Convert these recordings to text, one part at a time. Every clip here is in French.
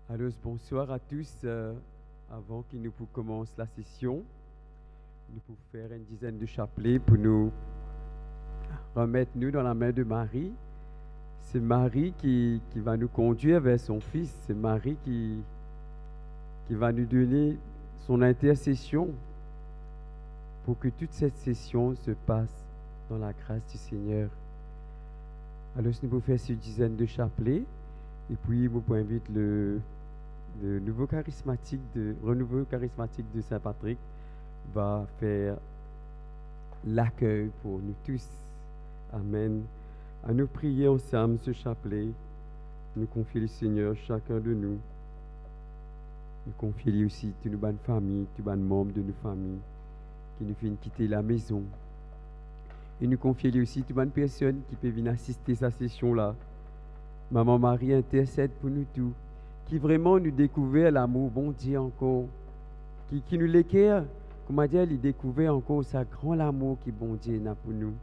Alors, bonsoir à tous. Avant que nous commencions la session, nous pouvons faire une dizaine de chapelets pour nous remettre nous dans la main de Marie. C'est Marie qui va nous conduire vers son Fils. C'est Marie qui va nous donner son intercession pour que toute cette session se passe dans la grâce du Seigneur. Alors, nous pouvons faire cette dizaine de chapelets et puis vous pouvez inviter le renouveau charismatique de Saint-Patrick va faire l'accueil pour nous tous. Amen. À nous prier ensemble ce chapelet. Nous confier le Seigneur, chacun de nous. Nous confier aussi toutes nos bonnes familles, tous les membres de nos familles qui nous viennent quitter la maison. Et nous confier aussi toutes les bonnes personnes qui peuvent venir assister à cette session-là. Maman Marie intercède pour nous tous, qui vraiment nous découvert l'amour bon Dieu encore, qui nous l'équerre, comment dire, il découvert encore sa grand amour qui bon Dieu n'a pour nous.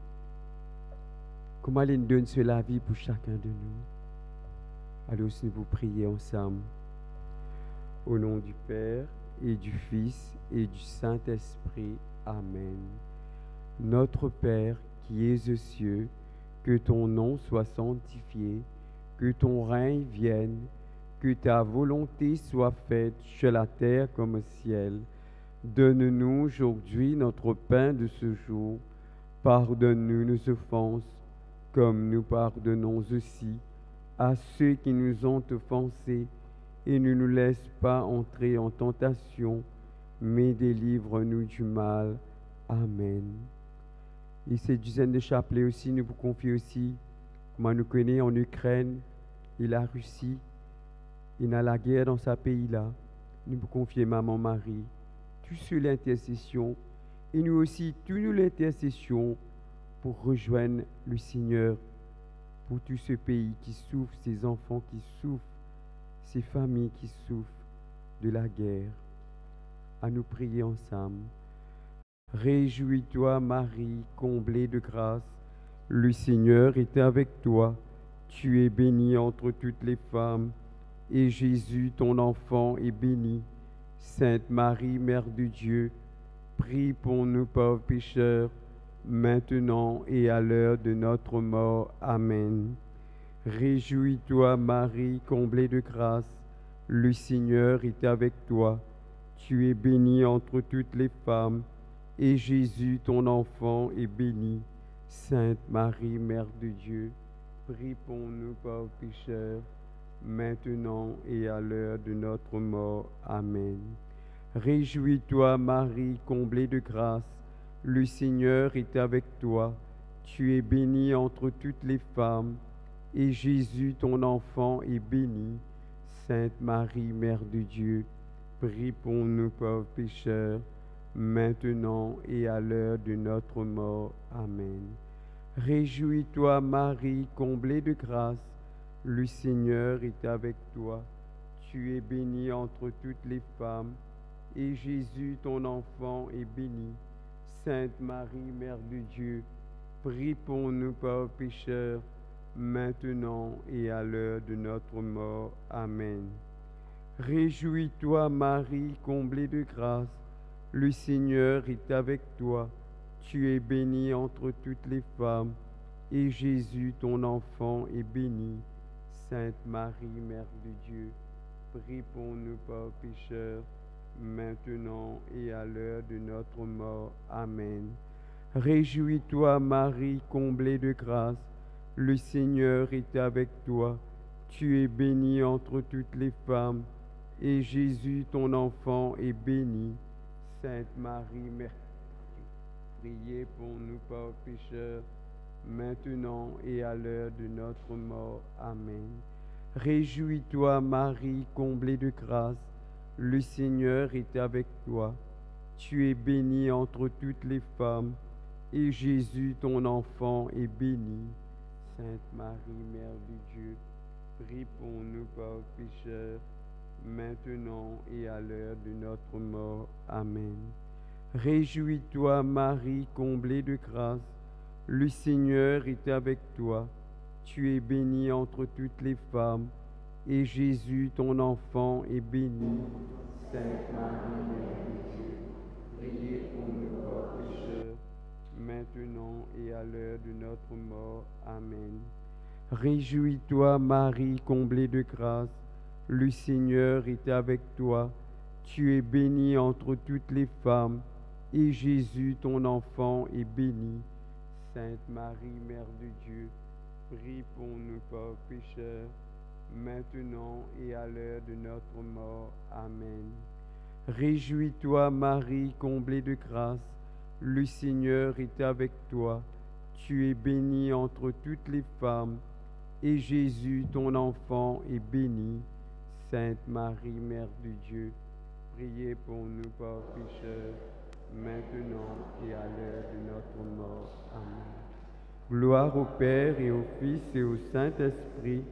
Comment il nous donne la vie pour chacun de nous. Alors nous vous prier ensemble. Au nom du Père et du Fils et du Saint-Esprit. Amen. Notre Père qui es aux cieux, que ton nom soit sanctifié, que ton règne vienne, que ta volonté soit faite sur la terre comme au ciel. Donne-nous aujourd'hui notre pain de ce jour. Pardonne-nous nos offenses, comme nous pardonnons aussi à ceux qui nous ont offensés. Et ne nous laisse pas entrer en tentation, mais délivre-nous du mal. Amen. Et cette dizaine de chapelets aussi, nous vous confions aussi, comment nous connaissons en Ukraine et la Russie. Il y a la guerre dans ce pays-là. Nous vous confions Maman Marie, tous sur l'intercession, et nous aussi, tous nous l'intercession pour rejoindre le Seigneur, pour tout ce pays qui souffre, ces enfants qui souffrent, ces familles qui souffrent de la guerre. À nous prier ensemble. Réjouis-toi, Marie, comblée de grâce, le Seigneur est avec toi. Tu es bénie entre toutes les femmes, et Jésus, ton enfant, est béni. Sainte Marie, Mère de Dieu, prie pour nous pauvres pécheurs, maintenant et à l'heure de notre mort. Amen. Réjouis-toi, Marie, comblée de grâce, le Seigneur est avec toi. Tu es bénie entre toutes les femmes, et Jésus, ton enfant, est béni. Sainte Marie, Mère de Dieu, prie pour nous pauvres pécheurs, maintenant et à l'heure de notre mort. Amen. Réjouis-toi, Marie, comblée de grâce, le Seigneur est avec toi. Tu es bénie entre toutes les femmes, et Jésus, ton enfant, est béni. Sainte Marie, Mère de Dieu, prie pour nous pauvres pécheurs, maintenant et à l'heure de notre mort. Amen. Réjouis-toi, Marie, comblée de grâce, le Seigneur est avec toi. Tu es bénie entre toutes les femmes, et Jésus, ton enfant, est béni. Sainte Marie, Mère de Dieu, prie pour nous pauvres pécheurs, maintenant et à l'heure de notre mort. Amen. Réjouis-toi, Marie, comblée de grâce, le Seigneur est avec toi. Tu es bénie entre toutes les femmes, et Jésus, ton enfant, est béni. Sainte Marie, Mère de Dieu, prie pour nous pauvres pécheurs, maintenant et à l'heure de notre mort. Amen. Réjouis-toi, Marie, comblée de grâce, le Seigneur est avec toi. Tu es bénie entre toutes les femmes, et Jésus, ton enfant, est béni. Sainte Marie, Mère de Dieu, priez pour nous pauvres pécheurs, maintenant et à l'heure de notre mort. Amen. Réjouis-toi, Marie, comblée de grâce, le Seigneur est avec toi. Tu es bénie entre toutes les femmes, et Jésus, ton enfant, est béni. Sainte Marie, Mère de Dieu, prie pour nous pauvres pécheurs, maintenant et à l'heure de notre mort. Amen. Réjouis-toi, Marie, comblée de grâce, le Seigneur est avec toi. Tu es bénie entre toutes les femmes, et Jésus, ton enfant, est béni. Sainte Marie, Mère de Dieu, priez pour nous pauvres pécheurs, maintenant et à l'heure de notre mort. Amen. Réjouis-toi, Marie, comblée de grâce, le Seigneur est avec toi. Tu es bénie entre toutes les femmes, et Jésus, ton enfant, est béni. Sainte Marie, Mère de Dieu, prie pour nous pauvres pécheurs, maintenant et à l'heure de notre mort. Amen. Réjouis-toi, Marie, comblée de grâce, le Seigneur est avec toi. Tu es bénie entre toutes les femmes, et Jésus, ton enfant, est béni. Sainte Marie, Mère de Dieu, priez pour nous pauvres pécheurs, maintenant et à l'heure de notre mort. Amen. Gloire au Père et au Fils et au Saint-Esprit,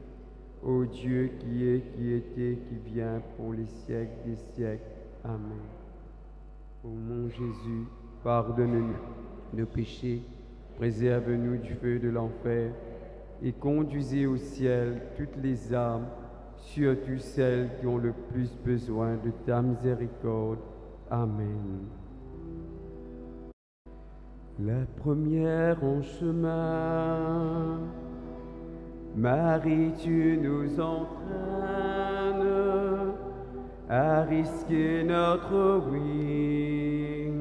ô Dieu qui est, qui était, qui vient pour les siècles des siècles. Amen. Ô mon Jésus, pardonne-nous nos péchés, préserve-nous du feu de l'enfer et conduisez au ciel toutes les âmes, surtout celles qui ont le plus besoin de ta miséricorde. Amen. La première en chemin, Marie, tu nous entraînes à risquer notre vie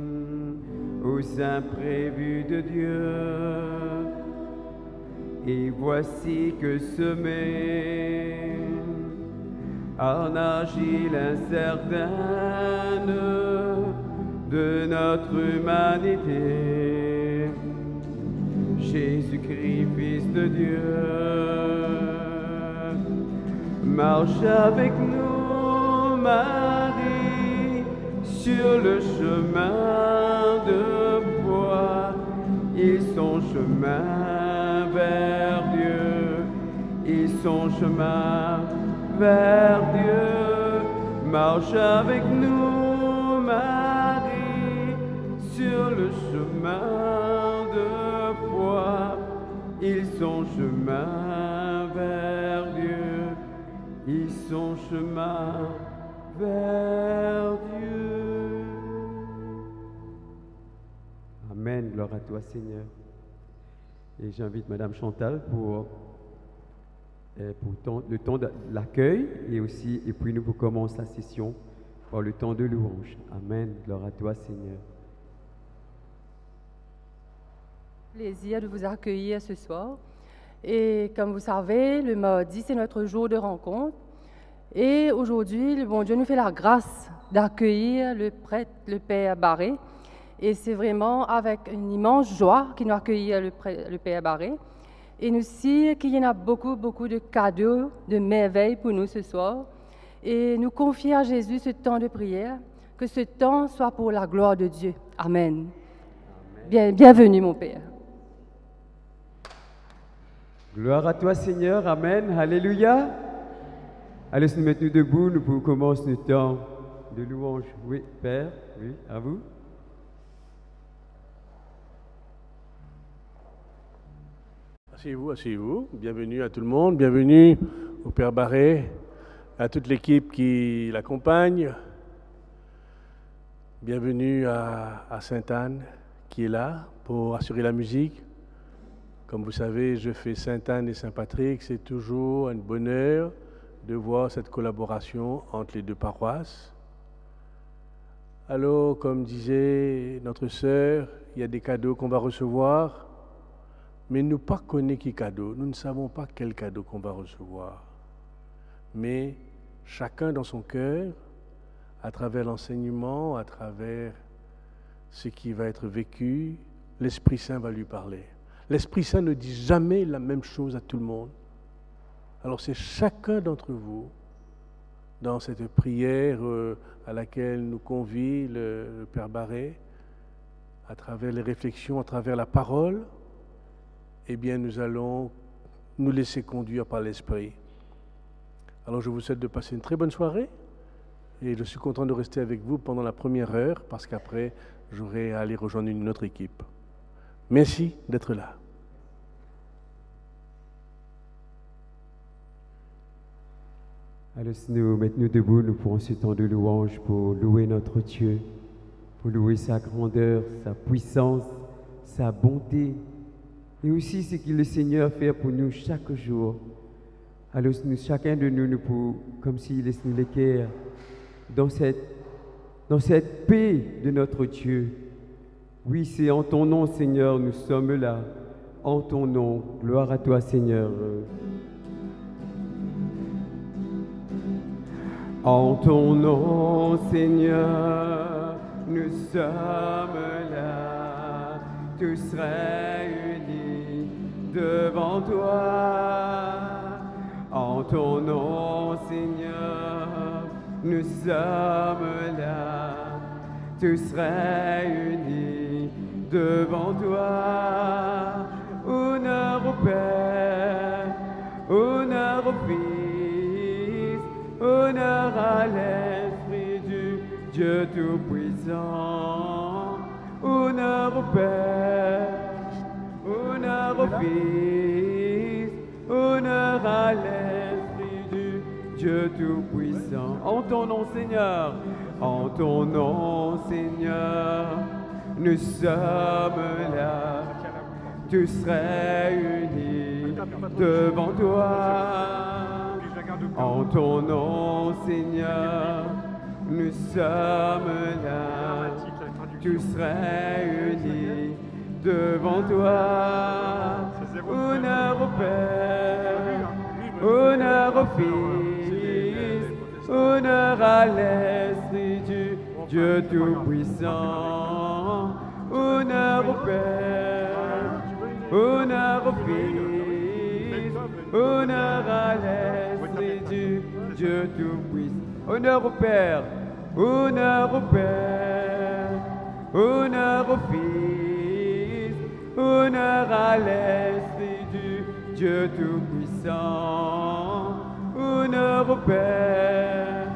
aux imprévus de Dieu. Et voici que semé en agit l'incertaine de notre humanité, Jésus-Christ, Fils de Dieu, marche avec nous, Marie, sur le chemin de foi. Ils sont chemin vers Dieu, ils sont chemin vers Dieu. Marche avec nous, Marie, sur le chemin de foi. Ils sont chemin vers Dieu, ils sont chemin vers Dieu. Amen, gloire à toi Seigneur. Et j'invite Madame Chantal pour le temps de l'accueil et puis nous commençons la session par le temps de louange. Amen, gloire à toi Seigneur. Plaisir de vous accueillir ce soir. Et comme vous savez, le mardi, c'est notre jour de rencontre. Et aujourd'hui, le bon Dieu nous fait la grâce d'accueillir le prêtre, le Père Barré. Et c'est vraiment avec une immense joie qu'il nous accueille le Père Barré. Et nous aussi, qu'il y en a beaucoup, beaucoup de cadeaux, de merveilles pour nous ce soir. Et nous confier à Jésus ce temps de prière, que ce temps soit pour la gloire de Dieu. Amen. Bienvenue, mon Père. Gloire à toi, Seigneur. Amen. Alléluia. Allez, nous mettons debout, nous pouvons commencer notre temps de louange. Oui, Père, oui, à vous. Asseyez-vous, asseyez-vous. Bienvenue à tout le monde. Bienvenue au Père Barré, à toute l'équipe qui l'accompagne. Bienvenue à Sainte-Anne qui est là pour assurer la musique. Comme vous savez, je fais Sainte-Anne et Saint-Patrick. C'est toujours un bonheur de voir cette collaboration entre les deux paroisses. Alors, comme disait notre sœur, il y a des cadeaux qu'on va recevoir. Mais nous ne connaissons pas qui cadeau, nous ne savons pas quel cadeau qu'on va recevoir. Mais chacun dans son cœur, à travers l'enseignement, à travers ce qui va être vécu, l'Esprit Saint va lui parler. L'Esprit Saint ne dit jamais la même chose à tout le monde. Alors c'est chacun d'entre vous, dans cette prière à laquelle nous convie le Père Barré, à travers les réflexions, à travers la parole, eh bien, nous allons nous laisser conduire par l'Esprit. Alors, je vous souhaite de passer une très bonne soirée et je suis content de rester avec vous pendant la première heure parce qu'après, j'aurai à aller rejoindre une autre équipe. Merci d'être là. Alors, nous mettons debout, nous prenons ce temps de louange pour louer notre Dieu, pour louer sa grandeur, sa puissance, sa bonté, et aussi ce que le Seigneur fait pour nous chaque jour. Alors, chacun de nous comme s'il laisse nous l'équerre dans cette paix de notre Dieu. Oui, c'est en ton nom, Seigneur, nous sommes là. En ton nom, gloire à toi, Seigneur. En ton nom, Seigneur, nous sommes là, tous réunis devant toi. En ton nom, Seigneur, nous sommes là, tous réunis devant toi. Honneur au Père, honneur au Fils, honneur à l'Esprit du Dieu Tout-Puissant. Honneur au Père, honneur au Fils, honneur à l'Esprit du Dieu Tout-Puissant. En ton nom, Seigneur, en ton nom, Seigneur, nous sommes là, tous réunis devant toi. En ton nom, Seigneur, nous sommes là, tous réunis devant toi. Honneur au Père, honneur au Fils, honneur à l'Esprit du Dieu Tout-Puissant. Honneur au Père, honneur au Fils, honneur à l'Esprit du Dieu Tout-Puissant. Honneur au Père, honneur au Père, honneur au Fils, honneur à l'Esprit du Dieu Tout-Puissant. Honneur au Père,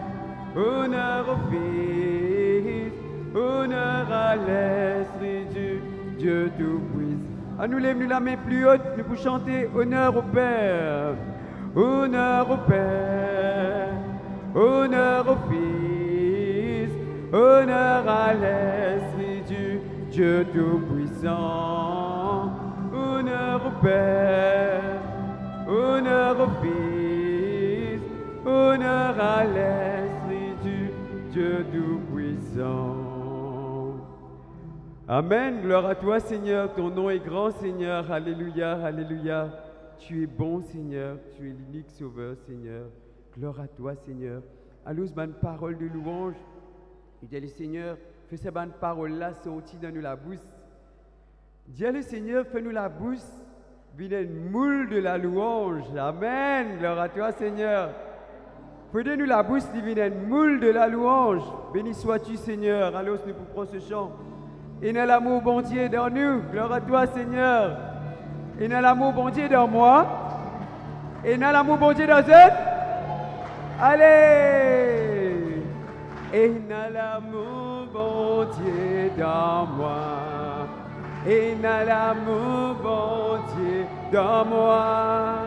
honneur au Fils, honneur à l'Esprit du Dieu Tout-Puissant. À nous lève la main plus haute, nous pour chanter honneur au Père, honneur au Père, honneur au Fils, honneur à l'Esprit du Dieu Tout-Puissant. Honneur au Père, honneur au Fils, honneur à l'Esprit du Dieu Tout-Puissant. Amen, gloire à toi Seigneur, ton nom est grand Seigneur, alléluia, alléluia. Tu es bon Seigneur, tu es l'unique sauveur Seigneur, gloire à toi Seigneur. Allons, bonne parole de louange, il dit le Seigneur, fais ces bonnes paroles-là sortir dans nous la bouche. Dis le Seigneur, fais-nous la bouche, vienne une moule de la louange, amen, gloire à toi Seigneur. Fais-nous la bouche, vienne une moule de la louange, béni sois-tu Seigneur, allons, nous pour prendre ce chant. Et dans l'amour bon Dieu dans nous, gloire à toi Seigneur. Et dans l'amour bon Dieu dans moi. Et dans l'amour bon Dieu dans eux. Allez. Et dans l'amour bon Dieu dans moi. Et dans l'amour bon Dieu dans moi.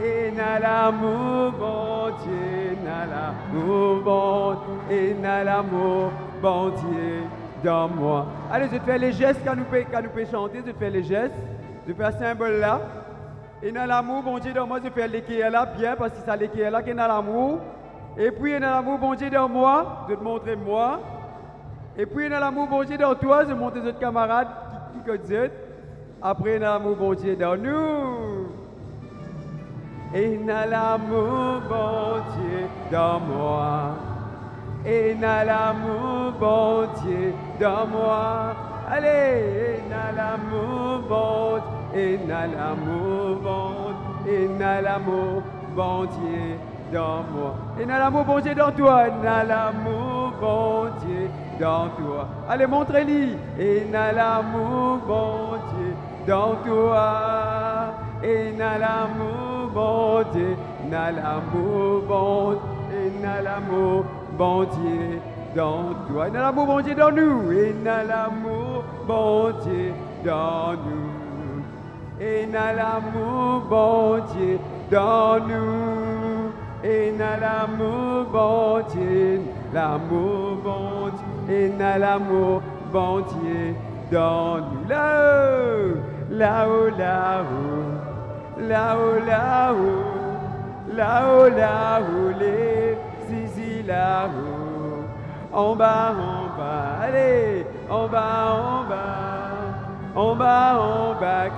Et dans l'amour bon Dieu, dans l'amour bon, et dans l'amour bon Dieu dans moi. Allez, je fais les gestes quand nous pouvons chanter, je fais les gestes, je fais un symbole là. Et dans l'amour, bon Dieu, dans moi, je fais l'équerre là, bien, parce que c'est l'équerre là qui est dans l'amour. Et puis, dans l'amour, bon Dieu, dans moi, je te montrer moi. Et puis, dans l'amour, bon Dieu, dans toi, je montre les autres camarades qui disent. Après, dans l'amour, bon Dieu, dans nous. Et dans l'amour, bon Dieu, dans moi. Et dans l'amour, bon Dieu, dans moi. Allez, et dans l'amour, bon Dieu, et dans l'amour, bon Dieu, et dans l'amour, bon Dieu, dans moi. Et dans l'amour, bon Dieu, dans toi. Et dans l'amour, bon Dieu, dans toi. Allez, montrez-lui. Et dans l'amour, bon Dieu, dans toi. Et dans l'amour, bon Dieu, dans l'amour, bon Dieu, et dans l'amour, bon Dieu, dans toi. Et dans l'amour, bon Dieu, dans nous. Et dans l'amour, bon Dieu, dans nous. Et dans l'amour, bon Dieu, dans nous. et n'a l'amour bon Dieu, l'amour bon Dieu, et n'a l'amour bon Dieu dans nous. Là-haut, là-haut, là-haut, là-haut, là-haut, là-haut, là-haut, les zizi là-haut, en bas, allez, en bas,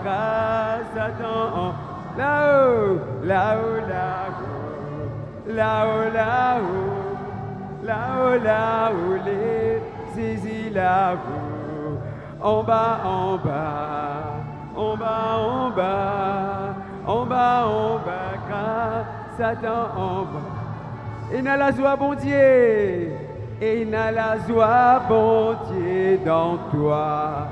grâce à ton, là-haut, là-haut, là-haut, là-haut, là-haut, là-haut, là-haut, les zizi là-haut, en bas, grâce à ton, en bas. Et n'a la joie, bon Dieu, et n'a la joie, bon Dieu, dans toi.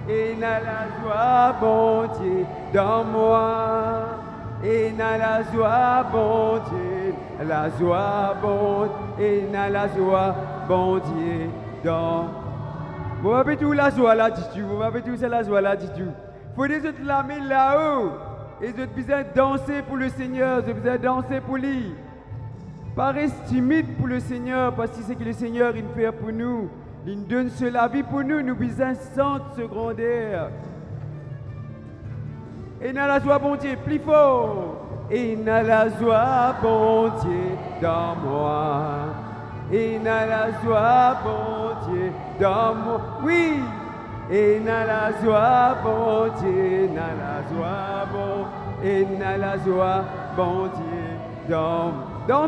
Et n'a la joie, bon Dieu, dans moi. Et n'a la joie, bon Dieu, la joie, bon Dieu, et n'a la joie, bon Dieu, dans. Vous m'avez tout la joie là, dis-tu. Vous m'avez tout c'est la joie là, dis-tu. Faut des autres la mettre là-haut. Et vous avez besoin de danser pour le Seigneur, vous avez besoin de danser pour lui. Pas rester timide pour le Seigneur, parce que c'est que le Seigneur il fait pour nous. Il nous donne la vie pour nous, nous besoin sentir ce grandeur. Et n'a la joie, bon Dieu, plus fort. Et n'a la joie, bon Dieu, dans moi. Et n'a la joie, bon Dieu, dans moi. Oui. Et n'a la joie, bon Dieu, n'a la joie, bon. Et n'a la joie, bon Dieu, dans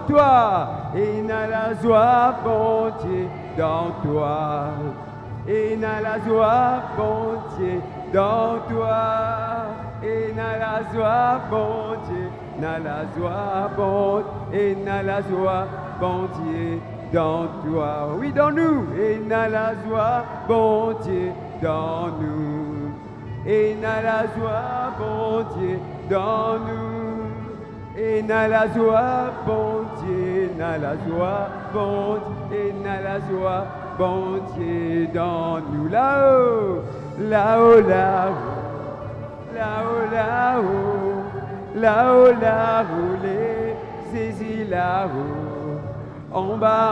toi. Et n'a la joie, bon Dieu, dans toi. Et n'a la joie, bon Dieu, dans toi. Et n'a la joie, bon Dieu, n'a la joie, bon, et n'a la joie, bon Dieu, dans toi. Oui, dans nous. Et n'a la joie, bon Dieu, dans nous. Et n'a la joie, bon Dieu, dans nous. Et n'a la joie, bon Dieu, n'a la joie, bon Dieu, et n'a la joie, bon Dieu, dans nous. Là-haut, là-haut, là-haut. Là-haut, là-haut, là-haut, là-haut, les saisis là-haut, en bas,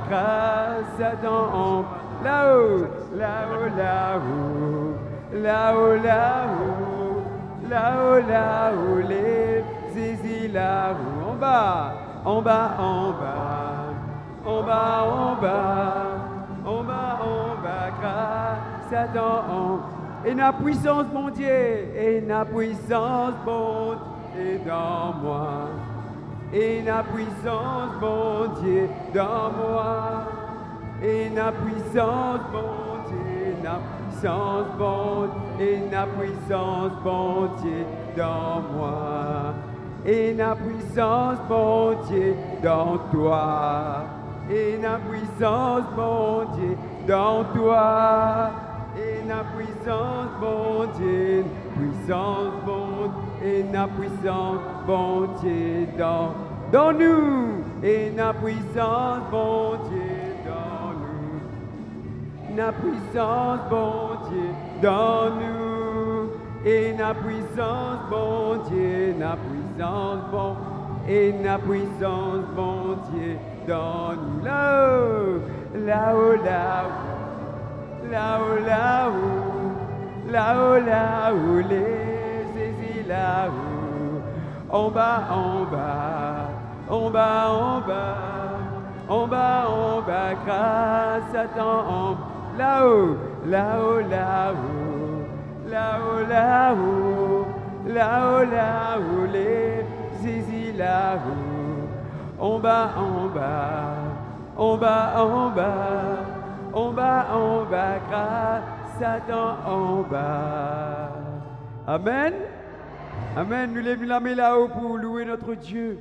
grâce à ton, là-haut, là-haut, là-haut, là-haut, là-haut, là-haut, là-haut, les saisis là-haut, en bas, grâce à ton, et la puissance, mon Dieu, et la puissance, bon Dieu, dans moi. Et la puissance, bon Dieu, dans moi. Et la puissance, bon Dieu, la puissance, bon Dieu, et la puissance, bon Dieu, dans moi. Et la puissance, bon Dieu, dans toi. Et la puissance, bon Dieu, dans toi. Et la puissance, bon Dieu, puissance, bon Dieu, et la puissance, bon Dieu, dans nous. Et la puissance, bon Dieu, dans nous. La puissance, bon Dieu, dans nous. Et la puissance, bon Dieu, la puissance, bon, et la puissance, bon Dieu, dans nous. Là-haut, là-haut, là-haut, là-haut, là-haut, là-haut, là-haut, les saisis là-haut, en bas, grâce à ton, là-haut, là-haut, là-haut, là-haut, là-haut, là-haut, là-haut, les saisis là-haut, en bas, grâce à ton, en bas. Amen. Amen. Nous lèvons la main là-haut pour louer notre Dieu.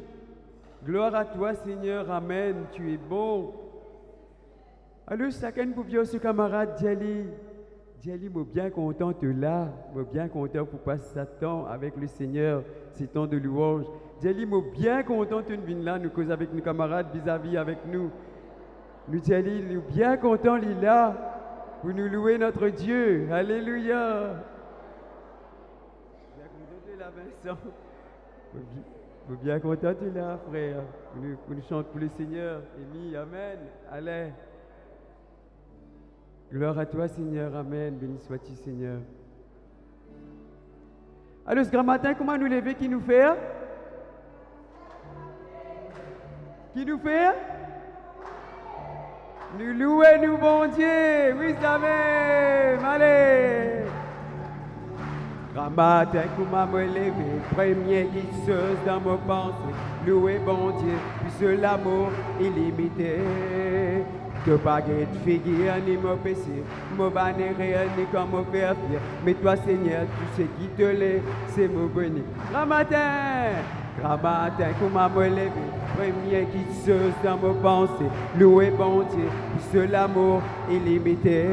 Gloire à toi, Seigneur. Amen. Tu es bon. Alors, chacun pour bien ce camarade Djali. Djali, moi bien content de là. Moi bien content pour passer ce temps avec le Seigneur, ces temps de louange. Djali, moi bien content de venir là, nous causer avec nos camarades vis-à-vis avec nous. Nous, Djali, nous bien contents, il est là pour nous louer notre Dieu. Alléluia. Vincent. Faut bien content tu es là, frère. Pour nous chanter pour le Seigneur. Émi, amen. Allez. Gloire à toi, Seigneur. Amen. Béni sois-tu, Seigneur. Alors, ce grand matin, comment nous lever, qui nous fait? Qui nous fait? Nous louer, nous, bon Dieu. Oui, amen. Allez. Grand matin, comment me lever, première guisseuse dans mon pensée, louer bon Dieu, puisque l'amour illimité. Que pas de figure ni mon péché, mon banner réel ni comme mon faire fier. Mais toi, Seigneur, tu sais qui te l'est, c'est mon béni. Grand matin, comment me lever, première guisseuse dans mon pensée, louer bon Dieu, puisque l'amour illimité.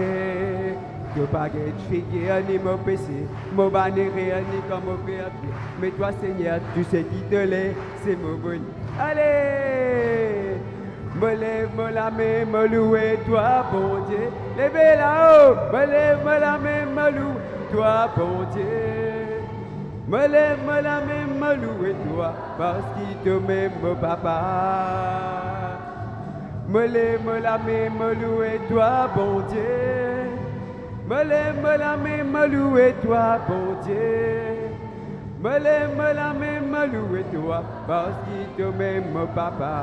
Que pas de figure ni mon péché, mon banner réel ni comme mon faire fier. Mais toi, Seigneur, tu sais qui te l'est, c'est mon béni. Allez! Me lève, me la main, me louer, toi, bon Dieu. Levez là-haut, me lève, me la main, me louer, toi, bon Dieu. Me lève, me la main, me louer, toi, parce qu'il te m'aime, papa. Me lève, me la main, me louer, toi, bon Dieu. Me lève, me la main, me louer, toi, bon Dieu. Me lève, me la main, me louer, toi, parce qu'il te m'aime, papa.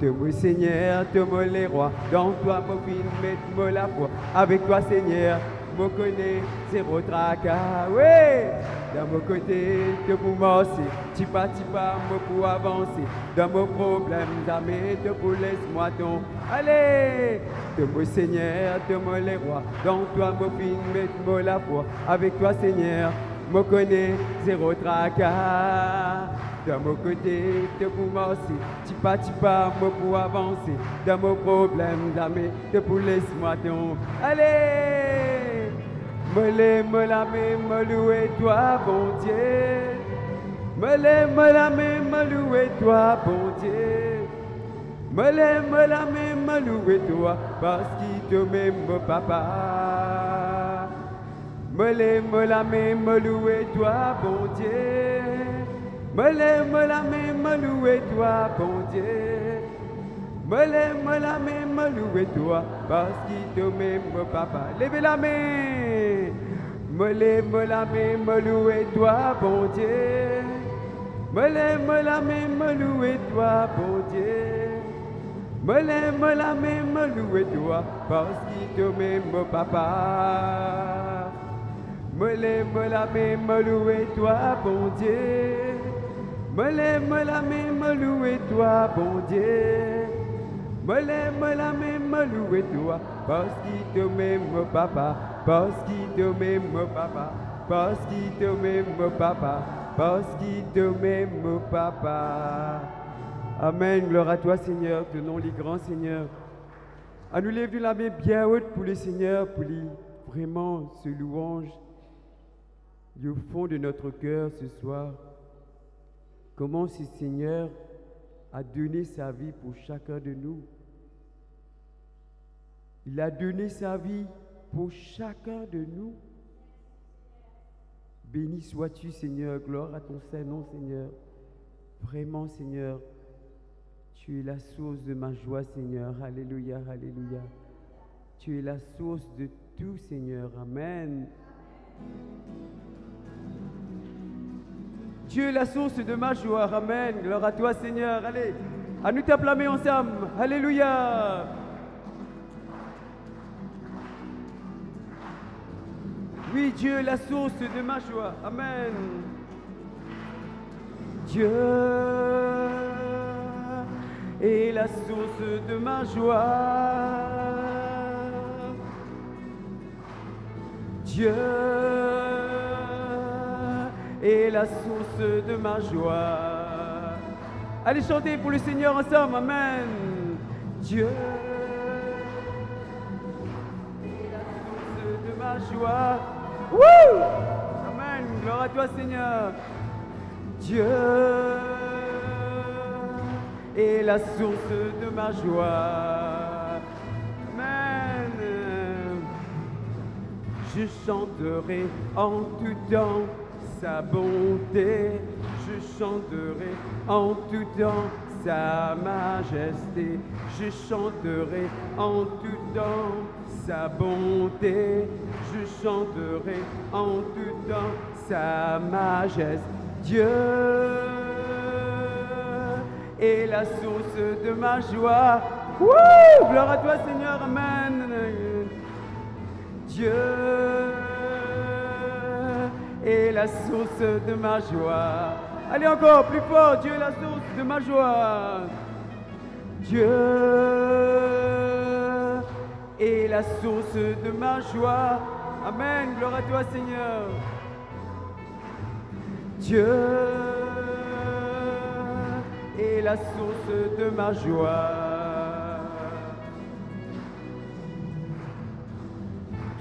De moi, Seigneur, de moi, les rois, dans toi, mon fils, mets-moi la foi. Avec toi, Seigneur, me connais, zéro tracas, oui. Dans mon côté, de vous morcer, tipa, me pour avancer. Dans mon problème, jamais, de vous laisse-moi donc. Allez, de moi, Seigneur, de moi, les rois, dans toi, mon fils, mets-moi la foi. Avec toi, Seigneur, me connais, zéro tracas. Dans mon côté, de vous morcer, tipa, me pour avancer. Dans mon problème, jamais, de vous laisse-moi donc. Allez, me lève, me la main, me louer, toi, bon Dieu. Me lève, me la main, me louer, toi, bon Dieu. Me lève, me la main, me louer, toi, parce qu'il te m'aime, papa. Me lève, me la main, me louer, toi, bon Dieu. Me lève, me la main, me louer, toi, bon Dieu. Me lève, me la main, me louer, toi, parce qu'il te m'aime, papa. Levez la main. Me lève, me la main, me louer, toi, bon Dieu. Me lève, me la main, me louer, toi, bon Dieu. Me lève, me la main, me louer, toi, parce qu'il te m'aime, papa. Me lève, me la main, me louer, toi, bon Dieu. Me lève, me la main, me louer, toi, bon Dieu. Me lève, me la main, me louer, toi, parce qu'il te m'aime, papa. Parce qu'il te m'aime, papa. Parce qu'il te m'aime, papa. Parce qu'il te m'aime, papa. Amen. Gloire à toi, Seigneur. Tenons les grands, Seigneur. À nous lever la main bien haute pour le Seigneur, pour lui, vraiment ce louange du fond de notre cœur ce soir. Comment ce Seigneur a donné sa vie pour chacun de nous. Il a donné sa vie pour chacun de nous. Béni sois-tu, Seigneur. Gloire à ton Saint-Nom, Seigneur. Vraiment, Seigneur, tu es la source de ma joie, Seigneur. Alléluia, alléluia. Tu es la source de tout, Seigneur. Amen. Tu es la source de ma joie. Amen. Gloire à toi, Seigneur. Allez, à nous t'acclamer ensemble. Alléluia. Oui, Dieu est la source de ma joie. Amen. Dieu est la source de ma joie. Dieu est la source de ma joie. Allez chanter pour le Seigneur ensemble. Amen. Dieu est la source de ma joie. Wouh! Amen. Gloire à toi, Seigneur. Dieu est la source de ma joie. Amen. Je chanterai en tout temps sa bonté, je chanterai en tout temps sa majesté, je chanterai en tout temps sa bonté, je chanterai en tout temps sa majesté. Dieu est la source de ma joie. Wouh! Gloire à toi Seigneur, amen. Dieu est la source de ma joie. Allez encore plus fort, Dieu est la source de ma joie. Dieu est la source de ma joie. Amen, gloire à toi Seigneur. Dieu est la source de ma joie.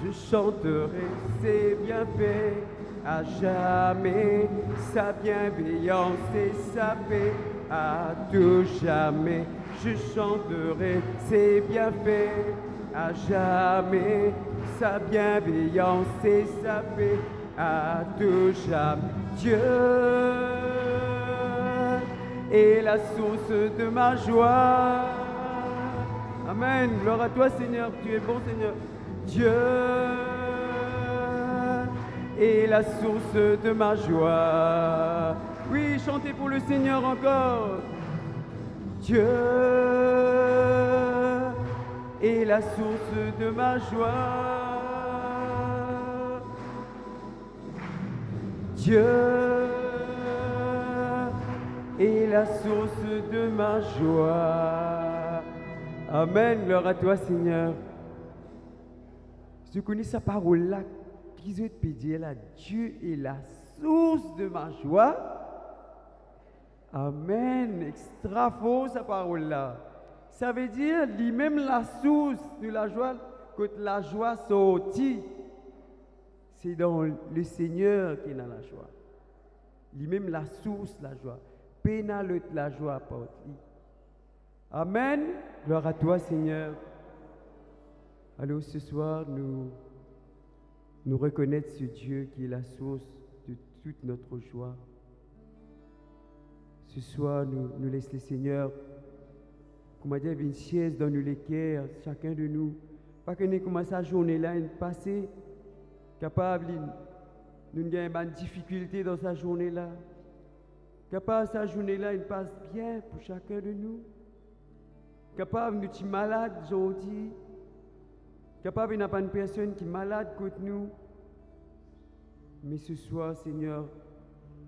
Je chanterai ses bienfaits à jamais, sa bienveillance et sa paix à tout jamais. Je chanterai ses bienfaits à jamais, sa bienveillance et sa paix à tout jamais. Dieu est la source de ma joie. Amen. Gloire à toi Seigneur, tu es bon Seigneur. Dieu est la source de ma joie. Oui, chantez pour le Seigneur encore. Dieu est la source de ma joie. Dieu est la source de ma joie. Amen. Gloire à toi, Seigneur. Si tu connais sa parole-là, qui je te dire là, Dieu est la source de ma joie. Amen. Extra fort sa parole-là. Ça veut dire, lui-même la source de la joie, quand la joie sortit, c'est dans le Seigneur qui est dans la joie. Lui-même la source de la joie. Pénale la joie porte. Amen. Gloire à toi, Seigneur. Alors ce soir, nous reconnaître ce Dieu qui est la source de toute notre joie. Ce soir, nous laissons le Seigneur, comme dire, une sieste dans nous les cœurs, chacun de nous. Pas que nous commençons la journée-là, une passée, capable, nous avons une difficulté dans sa journée-là. Capable, sa journée-là, il passe bien pour chacun de nous. Capable, nous sommes malades aujourd'hui. Capable, il n'y a pas une personne qui est malade contre nous. Mais ce soir, Seigneur,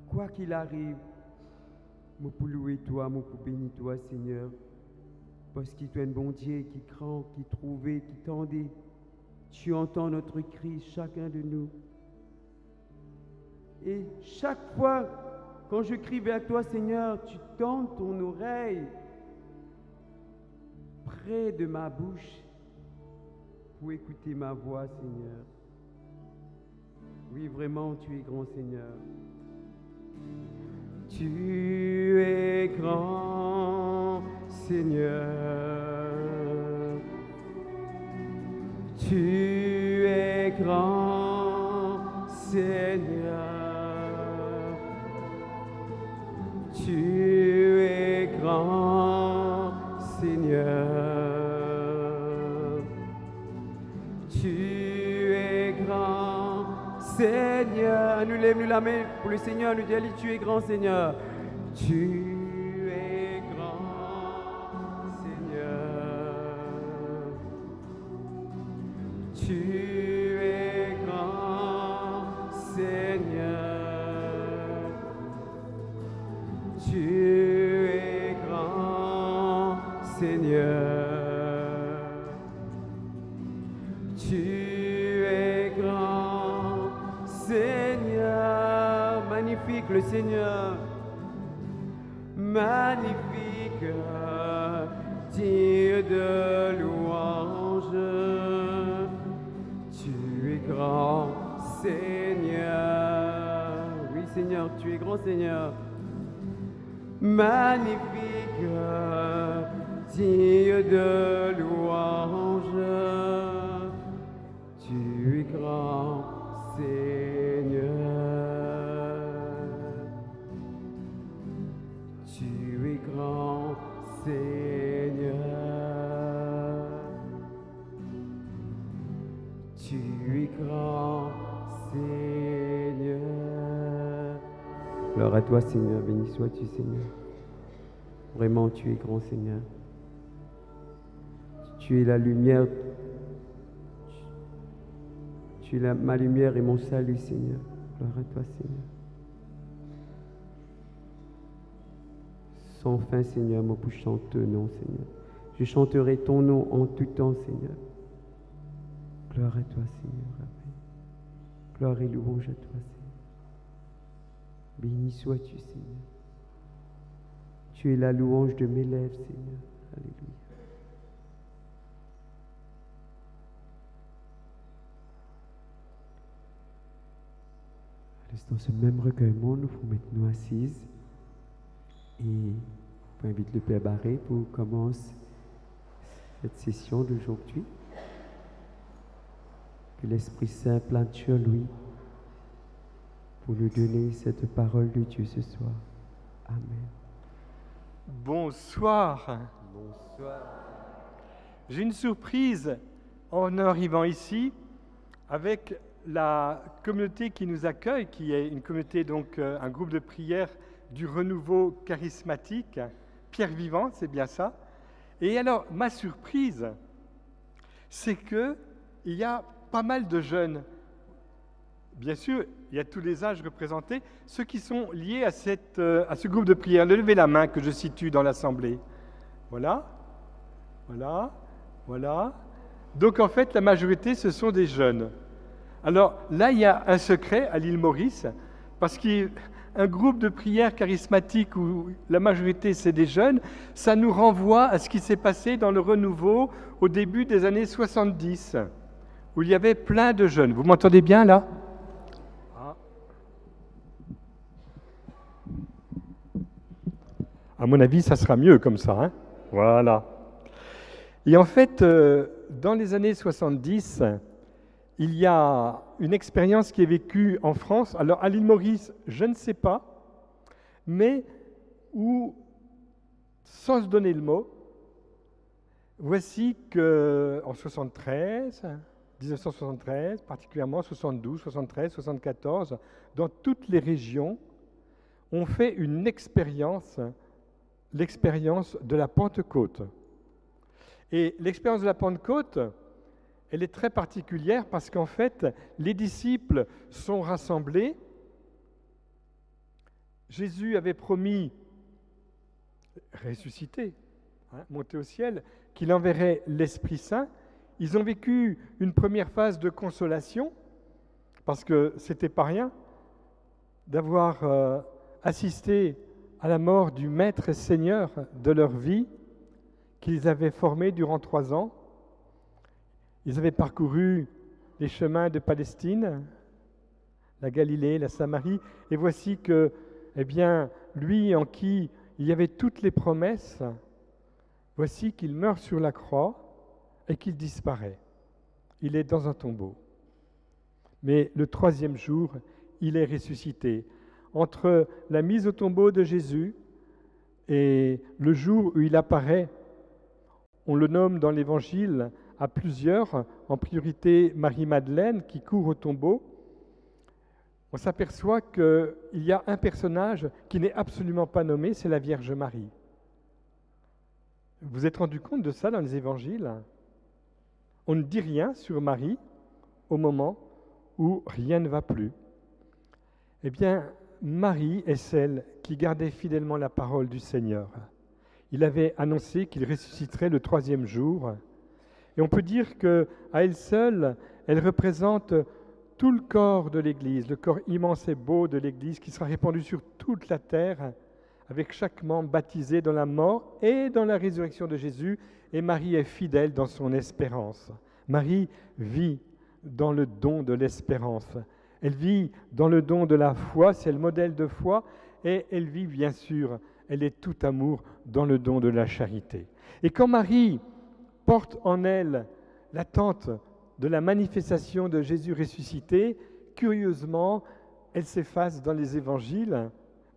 quoi qu'il arrive, je peux louer toi, je peux bénir toi, Seigneur. Parce qu'il est un bon Dieu qui craint, qui trouve, qui tendait. Tu entends notre cri, chacun de nous. Et chaque fois, quand je crie vers toi, Seigneur, tu tends ton oreille près de ma bouche pour écouter ma voix, Seigneur. Oui, vraiment, tu es grand, Seigneur. Tu es grand, Seigneur. Tu es grand, Seigneur. Tu es grand, Seigneur. Tu es grand, Seigneur. Nous lèvons la main pour le Seigneur. Nous disons, tu es grand, Seigneur. Tu es grand, Seigneur. Tu es grand, Seigneur. Tu es grand, Seigneur. Tu es grand, Seigneur. Magnifique le Seigneur. Magnifique, digne de louange. Tu es grand, Seigneur. Oui, Seigneur, tu es grand, Seigneur. Magnifique, digne de louange. Tu es grand, Seigneur. grand Seigneur. Gloire à toi, Seigneur. Béni sois-tu, Seigneur. Vraiment, tu es grand, Seigneur. Tu es la lumière. Tu es ma lumière et mon salut, Seigneur. Gloire à toi, Seigneur. Sans fin, Seigneur, ma bouche chante ton nom, Seigneur. Je chanterai ton nom en tout temps, Seigneur. Gloire à toi, Seigneur. Amen. Gloire et louange à toi, Seigneur. Béni sois-tu, Seigneur. Tu es la louange de mes lèvres, Seigneur. Alléluia. Dans ce même recueillement, nous vous mettons assises et on invite le Père Barré pour commencer cette session d'aujourd'hui. Que l'Esprit Saint plane sur lui pour nous donner cette parole de Dieu ce soir. Amen. Bonsoir. Bonsoir. J'ai une surprise en arrivant ici avec la communauté qui nous accueille, qui est une communauté, donc un groupe de prière du renouveau charismatique, Pierre Vivant, c'est bien ça. Et alors, ma surprise, c'est qu'il y a pas mal de jeunes. Bien sûr, il y a tous les âges représentés, ceux qui sont liés à ce groupe de prière. Levez la main que je situe dans l'assemblée. Voilà, voilà, voilà. Donc en fait, la majorité, ce sont des jeunes. Alors là, il y a un secret à l'île Maurice, parce qu'un groupe de prière charismatique où la majorité, c'est des jeunes, ça nous renvoie à ce qui s'est passé dans le renouveau au début des années 70, où il y avait plein de jeunes. Vous m'entendez bien là ? À mon avis, ça sera mieux comme ça. Hein ? Voilà. Et en fait, dans les années 70, il y a une expérience qui est vécue en France. Alors, à l'île Maurice, je ne sais pas, mais où, sans se donner le mot, voici qu'en 1973, particulièrement 72, 73, 74, dans toutes les régions, on fait une expérience, l'expérience de la Pentecôte. Et l'expérience de la Pentecôte, elle est très particulière parce qu'en fait, les disciples sont rassemblés. Jésus avait promis, ressuscité, monter au ciel, qu'il enverrait l'Esprit Saint. Ils ont vécu une première phase de consolation parce que c'était pas rien d'avoir assisté à la mort du Maître et Seigneur de leur vie qu'ils avaient formé durant 3 ans. Ils avaient parcouru les chemins de Palestine, la Galilée, la Samarie, et voici que, eh bien, lui en qui il y avait toutes les promesses, voici qu'il meurt sur la croix et qu'il disparaît. Il est dans un tombeau. Mais le 3e jour, il est ressuscité. Entre la mise au tombeau de Jésus et le jour où il apparaît, on le nomme dans l'Évangile à plusieurs, en priorité Marie-Madeleine qui court au tombeau. On s'aperçoit qu'il y a un personnage qui n'est absolument pas nommé, c'est la Vierge Marie. Vous vous êtes rendu compte de ça dans les Évangiles ? On ne dit rien sur Marie au moment où rien ne va plus. Eh bien, Marie est celle qui gardait fidèlement la parole du Seigneur. Il avait annoncé qu'il ressusciterait le 3e jour. Et on peut dire qu'à elle seule, elle représente tout le corps de l'Église, le corps immense et beau de l'Église qui sera répandu sur toute la terre, avec chaque membre baptisé dans la mort et dans la résurrection de Jésus. Et Marie est fidèle dans son espérance. Marie vit dans le don de l'espérance. Elle vit dans le don de la foi, c'est le modèle de foi, et elle vit bien sûr, elle est tout amour dans le don de la charité. Et quand Marie porte en elle l'attente de la manifestation de Jésus ressuscité, curieusement, elle s'efface dans les évangiles.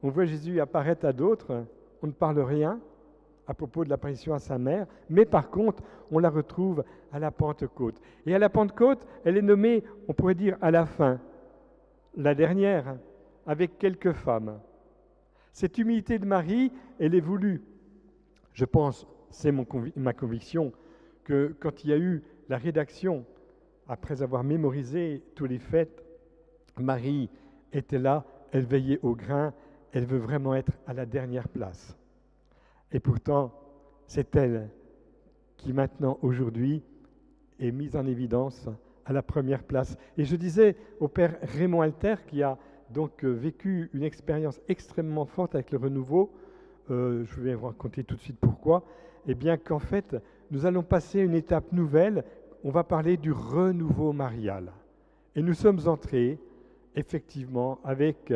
On voit Jésus apparaître à d'autres, on ne parle rien. à propos de l'apparition à sa mère, mais par contre, on la retrouve à la Pentecôte. Et à la Pentecôte, elle est nommée, on pourrait dire, à la fin, la dernière, avec quelques femmes. Cette humilité de Marie, elle est voulue. Je pense, c'est ma conviction, que quand il y a eu la rédaction, après avoir mémorisé tous les faits, Marie était là, elle veillait au grain, elle veut vraiment être à la dernière place. Et pourtant, c'est elle qui maintenant, aujourd'hui, est mise en évidence à la première place. Et je disais au père Raymond Alter, qui a donc vécu une expérience extrêmement forte avec le renouveau, je vais vous raconter tout de suite pourquoi, eh bien qu'en fait, nous allons passer à une étape nouvelle, on va parler du renouveau marial. Et nous sommes entrés, effectivement, avec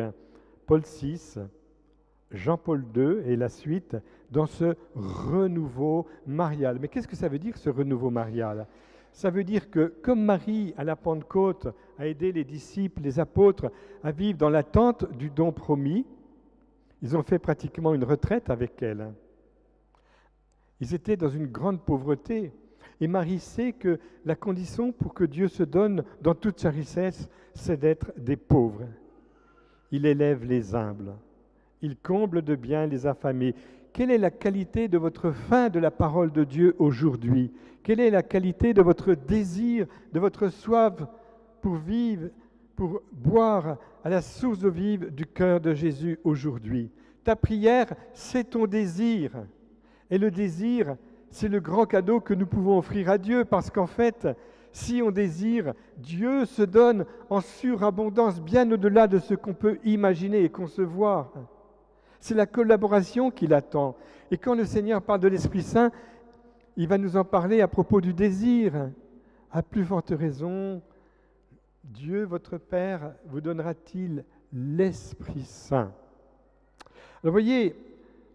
Paul VI, Jean-Paul II et la suite, dans ce renouveau marial. Mais qu'est-ce que ça veut dire, ce renouveau marial ? Ça veut dire que, comme Marie, à la Pentecôte, a aidé les disciples, les apôtres, à vivre dans l'attente du don promis, ils ont fait pratiquement une retraite avec elle. Ils étaient dans une grande pauvreté. Et Marie sait que la condition pour que Dieu se donne dans toute sa richesse, c'est d'être des pauvres. Il élève les humbles. Il comble de bien les affamés. Quelle est la qualité de votre faim de la parole de Dieu aujourd'hui ? Quelle est la qualité de votre désir, de votre soif pour vivre, pour boire à la source d'eau vive du cœur de Jésus aujourd'hui ? Ta prière, c'est ton désir. Et le désir, c'est le grand cadeau que nous pouvons offrir à Dieu, parce qu'en fait, si on désire, Dieu se donne en surabondance, bien au-delà de ce qu'on peut imaginer et concevoir. C'est la collaboration qu'il attend. Et quand le Seigneur parle de l'Esprit Saint, il va nous en parler à propos du désir. À plus forte raison, Dieu, votre Père, vous donnera-t-il l'Esprit Saint. Alors voyez,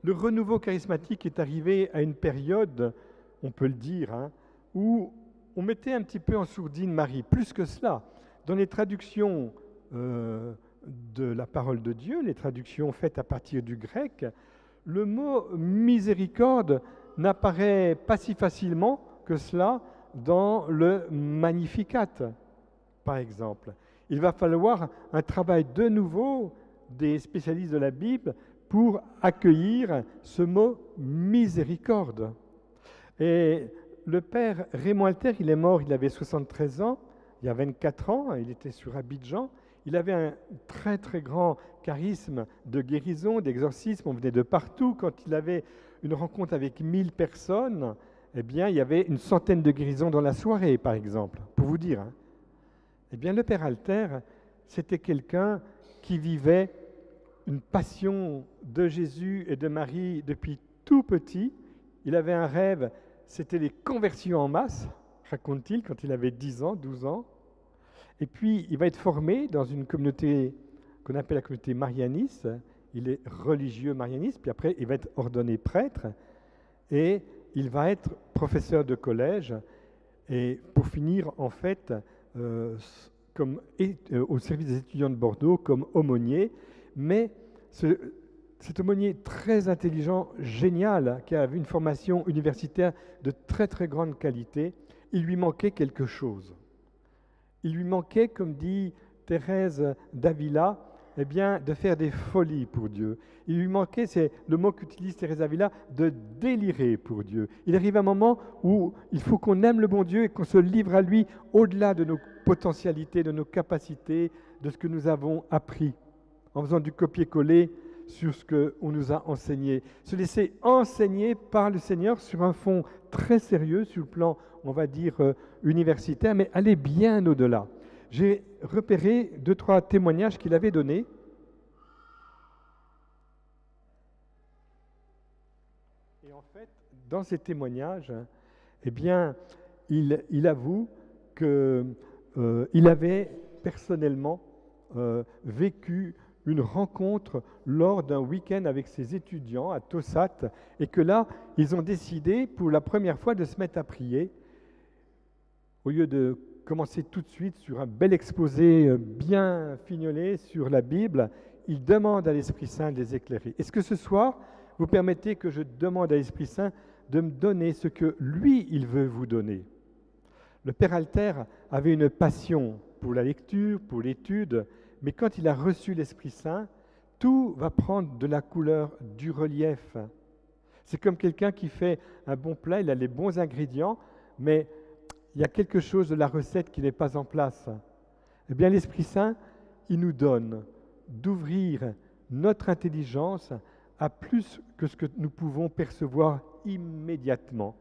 le renouveau charismatique est arrivé à une période, on peut le dire, où on mettait un petit peu en sourdine Marie. Plus que cela, dans les traductions de la parole de Dieu, les traductions faites à partir du grec, le mot miséricorde n'apparaît pas si facilement que cela dans le Magnificat, par exemple. Il va falloir un travail de nouveau des spécialistes de la Bible pour accueillir ce mot miséricorde. Et le père Raymond Alter, il est mort, il avait 73 ans, il y a 24 ans, il était sur Abidjan. Il avait un très très grand charisme de guérison, d'exorcisme, on venait de partout. Quand il avait une rencontre avec 1000 personnes, eh bien, il y avait une centaine de guérisons dans la soirée, par exemple, pour vous dire. Eh bien, le père Alter, c'était quelqu'un qui vivait une passion de Jésus et de Marie depuis tout petit. Il avait un rêve, c'était les conversions en masse, raconte-t-il, quand il avait 10 ans, 12 ans. Et puis, il va être formé dans une communauté qu'on appelle la communauté marianiste. Il est religieux marianiste, puis après, il va être ordonné prêtre. Et il va être professeur de collège. Et pour finir, en fait, au service des étudiants de Bordeaux, comme aumônier. Mais cet aumônier très intelligent, génial, qui a une formation universitaire de très très grande qualité, il lui manquait quelque chose. Il lui manquait, comme dit Thérèse d'Avila, eh bien, de faire des folies pour Dieu. Il lui manquait, c'est le mot qu'utilise Thérèse d'Avila, de délirer pour Dieu. Il arrive un moment où il faut qu'on aime le bon Dieu et qu'on se livre à lui au-delà de nos potentialités, de nos capacités, de ce que nous avons appris, en faisant du copier-coller sur ce qu'on nous a enseigné. Se laisser enseigner par le Seigneur sur un fond très sérieux, sur le plan, on va dire, universitaire, mais aller bien au-delà. J'ai repéré 2-3 témoignages qu'il avait donnés. Et en fait, dans ces témoignages, eh bien, il avoue qu'il avait personnellement vécu une rencontre lors d'un week-end avec ses étudiants à Tossat, et que là, ils ont décidé pour la première fois de se mettre à prier. Au lieu de commencer tout de suite sur un bel exposé bien fignolé sur la Bible, ils demandent à l'Esprit Saint de les éclairer. Est-ce que ce soir, vous permettez que je demande à l'Esprit Saint de me donner ce que lui, il veut vous donner. Le Père Alter avait une passion pour la lecture, pour l'étude, mais quand il a reçu l'Esprit Saint, tout va prendre de la couleur, du relief. C'est comme quelqu'un qui fait un bon plat, il a les bons ingrédients, mais il y a quelque chose de la recette qui n'est pas en place. Eh bien, l'Esprit Saint, il nous donne d'ouvrir notre intelligence à plus que ce que nous pouvons percevoir immédiatement.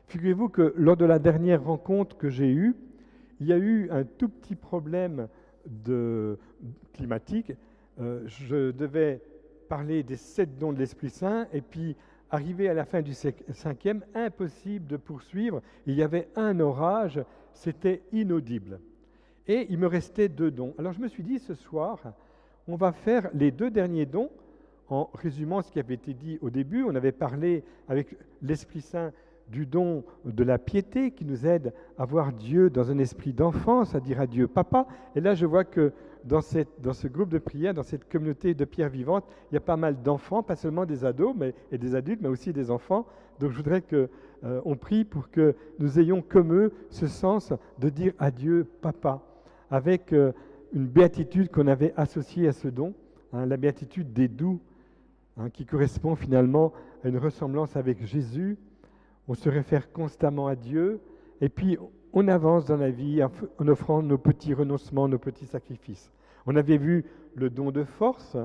Figurez-vous que lors de la dernière rencontre que j'ai eue, il y a eu un tout petit problème climatique. Je devais parler des 7 dons de l'Esprit Saint et puis arrivé à la fin du 5e, impossible de poursuivre. Il y avait un orage, c'était inaudible. Et il me restait 2 dons. Alors je me suis dit, ce soir, on va faire les 2 derniers dons en résumant ce qui avait été dit au début. On avait parlé avec l'Esprit Saint du don de la piété qui nous aide à voir Dieu dans un esprit d'enfance, à dire à Dieu Papa. Et là, je vois que dans ce groupe de prière, dans cette communauté de pierre vivante, il y a pas mal d'enfants, pas seulement des ados et des adultes, mais aussi des enfants. Donc je voudrais qu'on prie pour que nous ayons comme eux ce sens de dire à Dieu Papa, avec une béatitude qu'on avait associée à ce don, la béatitude des doux, qui correspond finalement à une ressemblance avec Jésus. On se réfère constamment à Dieu et puis on avance dans la vie en offrant nos petits renoncements, nos petits sacrifices. On avait vu le don de force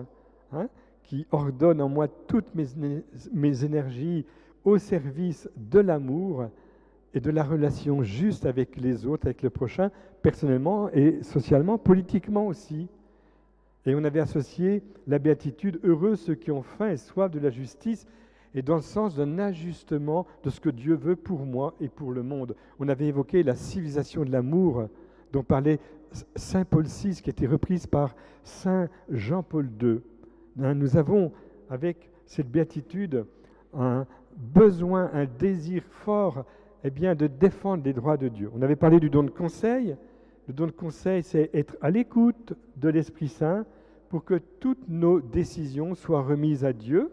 qui ordonne en moi toutes mes énergies au service de l'amour et de la relation juste avec les autres, avec le prochain, personnellement et socialement, politiquement aussi. Et on avait associé la béatitude « Heureux ceux qui ont faim et soif de la justice » et dans le sens d'un ajustement de ce que Dieu veut pour moi et pour le monde. On avait évoqué la civilisation de l'amour dont parlait Saint Paul VI, qui a été reprise par Saint Jean-Paul II. Nous avons, avec cette béatitude, un besoin, un désir fort de défendre les droits de Dieu. On avait parlé du don de conseil. Le don de conseil, c'est être à l'écoute de l'Esprit Saint pour que toutes nos décisions soient remises à Dieu.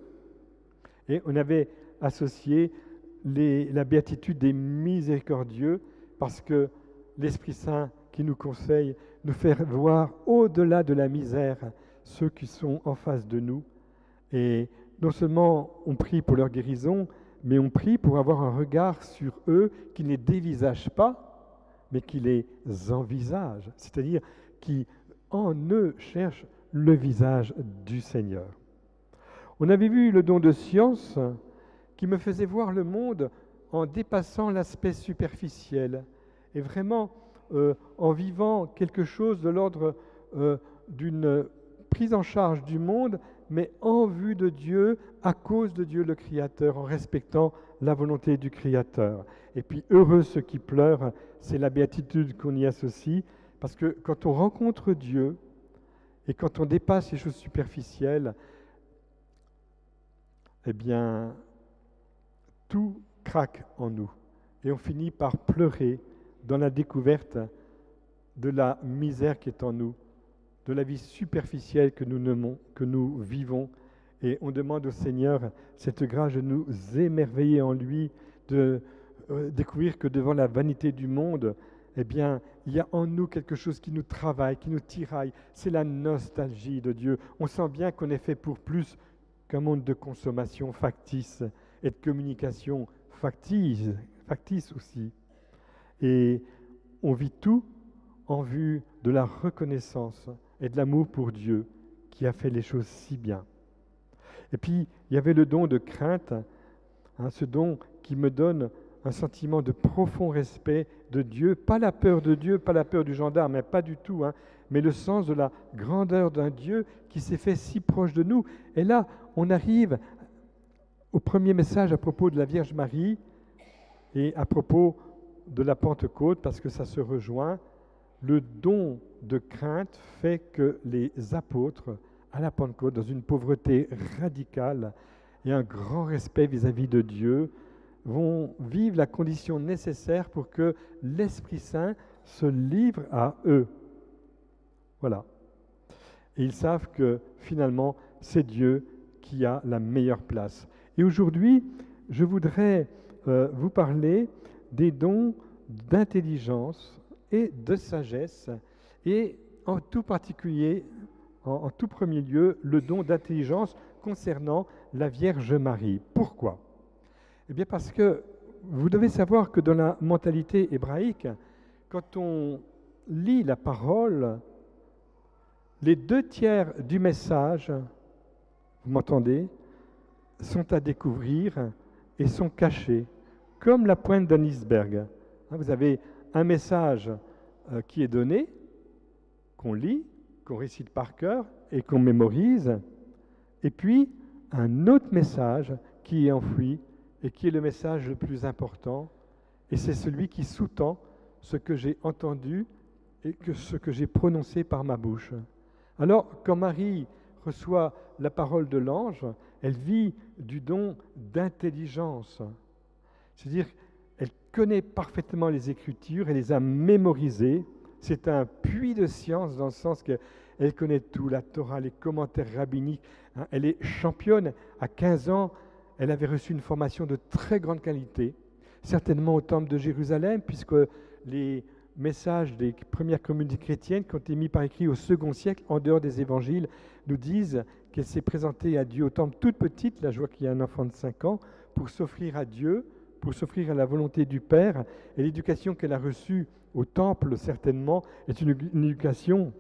Et on avait associé la béatitude des miséricordieux parce que l'Esprit Saint qui nous conseille nous fait voir au-delà de la misère ceux qui sont en face de nous. Et non seulement on prie pour leur guérison, mais on prie pour avoir un regard sur eux qui ne les dévisage pas, mais qui les envisage, c'est-à-dire qui en eux cherchent le visage du Seigneur. On avait vu le don de science qui me faisait voir le monde en dépassant l'aspect superficiel et vraiment en vivant quelque chose de l'ordre d'une prise en charge du monde, mais en vue de Dieu, à cause de Dieu le Créateur, en respectant la volonté du Créateur. Et puis heureux ceux qui pleurent, c'est la béatitude qu'on y associe, parce que quand on rencontre Dieu et quand on dépasse les choses superficielles, eh bien, tout craque en nous. Et on finit par pleurer dans la découverte de la misère qui est en nous, de la vie superficielle que nous vivons. Et on demande au Seigneur cette grâce de nous émerveiller en lui, de découvrir que devant la vanité du monde, eh bien, il y a en nous quelque chose qui nous travaille, qui nous tiraille. C'est la nostalgie de Dieu. On sent bien qu'on est fait pour plus qu'un monde de consommation factice et de communication factice aussi. Et on vit tout en vue de la reconnaissance et de l'amour pour Dieu qui a fait les choses si bien. Et puis, il y avait le don de crainte, ce don qui me donne un sentiment de profond respect de Dieu, pas la peur de Dieu, pas la peur du gendarme, mais pas du tout, mais le sens de la grandeur d'un Dieu qui s'est fait si proche de nous. Et là, on arrive au premier message à propos de la Vierge Marie et à propos de la Pentecôte, parce que ça se rejoint. Le don de crainte fait que les apôtres, à la Pentecôte, dans une pauvreté radicale et un grand respect vis-à-vis de Dieu, vont vivre la condition nécessaire pour que l'Esprit Saint se livre à eux. Voilà. Et ils savent que finalement, c'est Dieu qui a la meilleure place. Et aujourd'hui, je voudrais vous parler des dons d'intelligence et de sagesse, et en tout particulier, en tout premier lieu, le don d'intelligence concernant la Vierge Marie. Pourquoi? Eh bien parce que vous devez savoir que dans la mentalité hébraïque, quand on lit la parole, les 2/3 du message, vous m'entendez, sont à découvrir et sont cachés, comme la pointe d'un iceberg. Vous avez un message qui est donné, qu'on lit, qu'on récite par cœur et qu'on mémorise, et puis un autre message qui est enfoui et qui est le message le plus important, et c'est celui qui sous-tend ce que j'ai entendu et ce que j'ai prononcé par ma bouche. Alors, quand Marie reçoit la parole de l'ange, elle vit du don d'intelligence. C'est-à-dire, elle connaît parfaitement les Écritures, elle les a mémorisées. C'est un puits de science dans le sens qu'elle connaît tout, la Torah, les commentaires rabbiniques. Elle est championne. À 15 ans, elle avait reçu une formation de très grande qualité, certainement au temple de Jérusalem, puisque les messages des premières communautés chrétiennes qui ont été mis par écrit au second siècle, en dehors des évangiles, nous disent qu'elle s'est présentée à Dieu au temple toute petite, là je vois qu'il y a un enfant de 5 ans, pour s'offrir à Dieu, pour s'offrir à la volonté du Père. Et l'éducation qu'elle a reçue au temple, certainement, est une éducation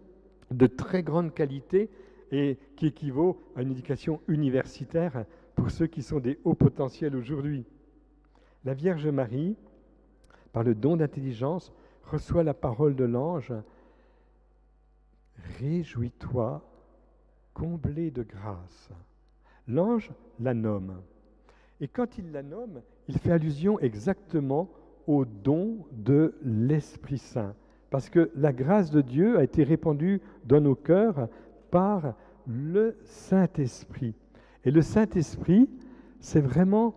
de très grande qualité et qui équivaut à une éducation universitaire pour ceux qui sont des hauts potentiels aujourd'hui. La Vierge Marie, par le don d'intelligence, reçoit la parole de l'ange. Réjouis-toi, comblé de grâce. L'ange la nomme. Et quand il la nomme, il fait allusion exactement au don de l'Esprit Saint. Parce que la grâce de Dieu a été répandue dans nos cœurs par le Saint-Esprit. Et le Saint-Esprit, c'est vraiment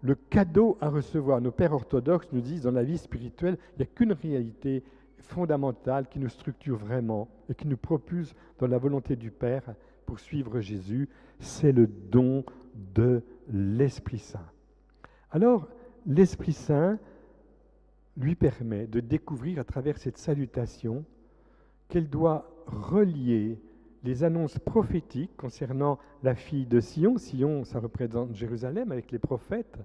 le cadeau à recevoir. Nos pères orthodoxes nous disent, dans la vie spirituelle, il n'y a qu'une réalité fondamentale qui nous structure vraiment et qui nous propulse dans la volonté du Père pour suivre Jésus, c'est le don de l'Esprit Saint. Alors, l'Esprit Saint lui permet de découvrir à travers cette salutation qu'elle doit relier les annonces prophétiques concernant la fille de Sion. Sion, ça représente Jérusalem avec les prophètes,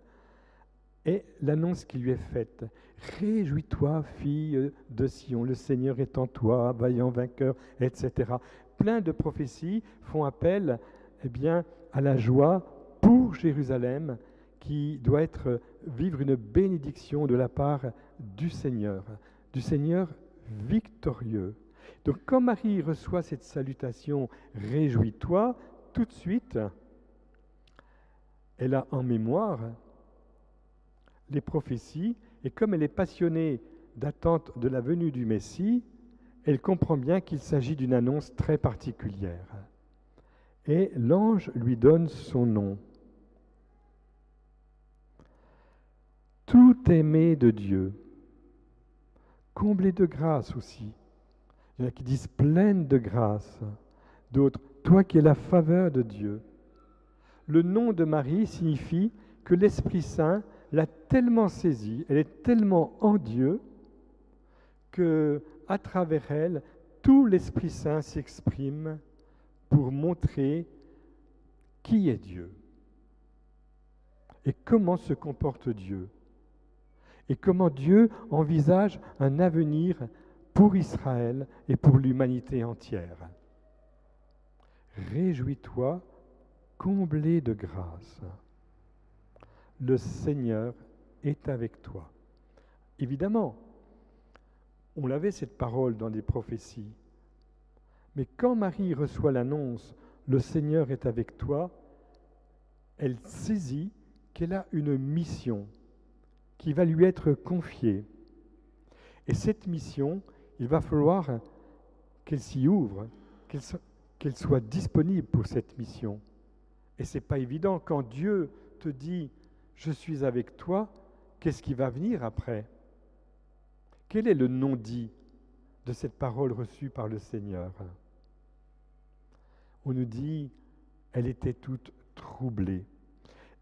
et l'annonce qui lui est faite. Réjouis-toi, fille de Sion, le Seigneur est en toi, vaillant vainqueur, etc. Plein de prophéties font appel à la joie pour Jérusalem, qui doit vivre une bénédiction de la part du Seigneur victorieux. Donc quand Marie reçoit cette salutation « Réjouis-toi », tout de suite, elle a en mémoire les prophéties, et comme elle est passionnée d'attente de la venue du Messie, elle comprend bien qu'il s'agit d'une annonce très particulière. Et l'ange lui donne son nom. Tout aimé de Dieu, comblé de grâce aussi. Il y en a qui disent pleine de grâce, d'autres, toi qui es la faveur de Dieu. Le nom de Marie signifie que l'Esprit Saint l'a tellement saisie, elle est tellement en Dieu, que à travers elle, tout l'Esprit Saint s'exprime pour montrer qui est Dieu et comment se comporte Dieu et comment Dieu envisage un avenir pour Israël et pour l'humanité entière. Réjouis-toi, comblé de grâce. Le Seigneur est avec toi. Évidemment, on avait cette parole dans les prophéties. Mais quand Marie reçoit l'annonce « Le Seigneur est avec toi », elle saisit qu'elle a une mission qui va lui être confiée. Et cette mission, il va falloir qu'elle s'y ouvre, qu'elle soit disponible pour cette mission. Et ce n'est pas évident. Quand Dieu te dit « Je suis avec toi », qu'est-ce qui va venir après ? Quel est le non-dit de cette parole reçue par le Seigneur ? On nous dit « Elle était toute troublée.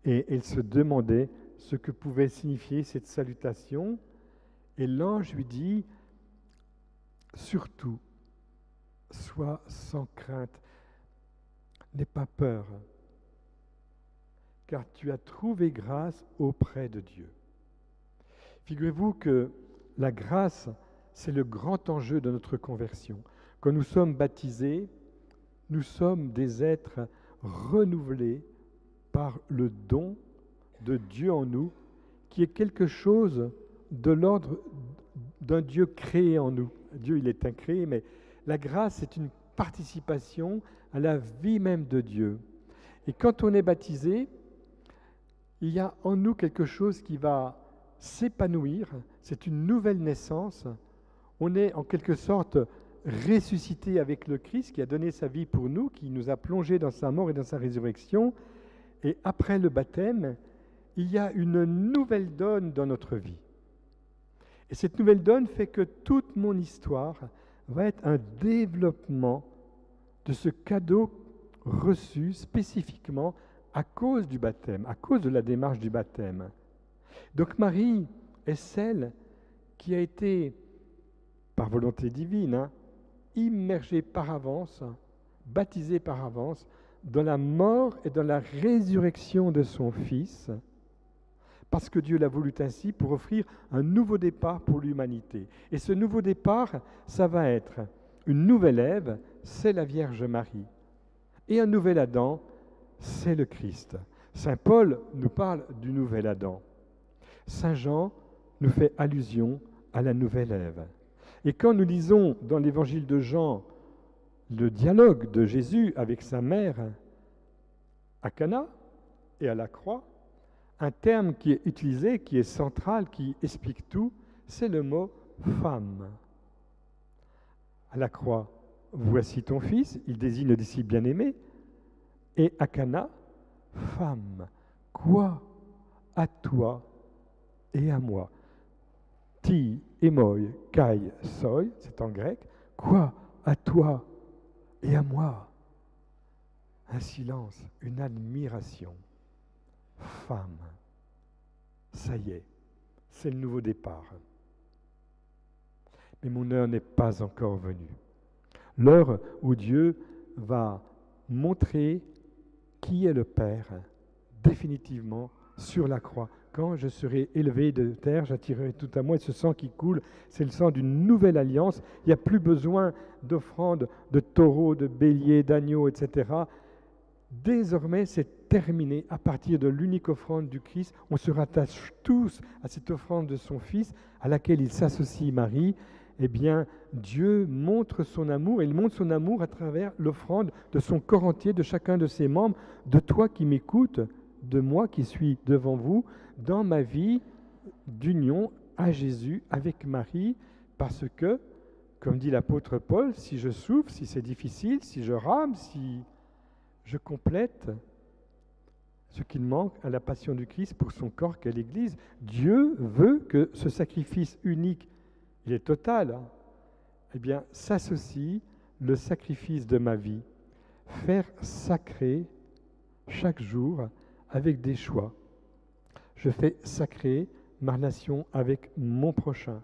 Et elle se demandait ce que pouvait signifier cette salutation. Et l'ange lui dit, surtout, sois sans crainte, n'aie pas peur, car tu as trouvé grâce auprès de Dieu. Figurez-vous que la grâce, c'est le grand enjeu de notre conversion. Quand nous sommes baptisés, nous sommes des êtres renouvelés par le don de Dieu en nous, qui est quelque chose de l'ordre d'un Dieu créé en nous. Dieu, il est incréé, mais la grâce, c'est une participation à la vie même de Dieu. Et quand on est baptisé, il y a en nous quelque chose qui va s'épanouir, c'est une nouvelle naissance. On est en quelque sorte ressuscité avec le Christ qui a donné sa vie pour nous, qui nous a plongés dans sa mort et dans sa résurrection. Et après le baptême, il y a une nouvelle donne dans notre vie. Et cette nouvelle donne fait que toute mon histoire va être un développement de ce cadeau reçu spécifiquement à cause du baptême, à cause de la démarche du baptême. Donc Marie est celle qui a été, par volonté divine, immergée par avance, baptisée par avance, dans la mort et dans la résurrection de son Fils, parce que Dieu l'a voulu ainsi pour offrir un nouveau départ pour l'humanité. Et ce nouveau départ, ça va être une nouvelle Ève, c'est la Vierge Marie. Et un nouvel Adam, c'est le Christ. Saint Paul nous parle du nouvel Adam. Saint Jean nous fait allusion à la nouvelle Ève. Et quand nous lisons dans l'évangile de Jean le dialogue de Jésus avec sa mère à Cana et à la croix, un terme qui est utilisé, qui est central, qui explique tout, c'est le mot « femme ». À la croix, « voici ton fils », il désigne le disciple bien-aimé, et à Cana, « femme, quoi à toi et à moi ?» Ti, emoi, kai, soi, c'est en grec, « quoi à toi et à moi ?» Un silence, une admiration. Femme, ça y est, c'est le nouveau départ. Mais mon heure n'est pas encore venue. L'heure où Dieu va montrer qui est le Père, définitivement, sur la croix. Quand je serai élevé de terre, j'attirerai tout à moi, et ce sang qui coule, c'est le sang d'une nouvelle alliance. Il n'y a plus besoin d'offrandes, de taureaux, de béliers, d'agneaux, etc. Désormais, c'est terminé. À partir de l'unique offrande du Christ, on se rattache tous à cette offrande de son Fils, à laquelle il s'associe Marie. Eh bien, Dieu montre son amour, et il montre son amour à travers l'offrande de son corps entier, de chacun de ses membres, de toi qui m'écoutes, de moi qui suis devant vous, dans ma vie d'union à Jésus avec Marie, parce que, comme dit l'apôtre Paul, si je souffre, si c'est difficile, si je rame, si je complète ce qu'il manque à la passion du Christ pour son corps qu'est l'Église. Dieu veut que ce sacrifice unique, il est total, eh bien, s'associe le sacrifice de ma vie, faire sacrer chaque jour avec des choix. Je fais sacrer ma relation avec mon prochain,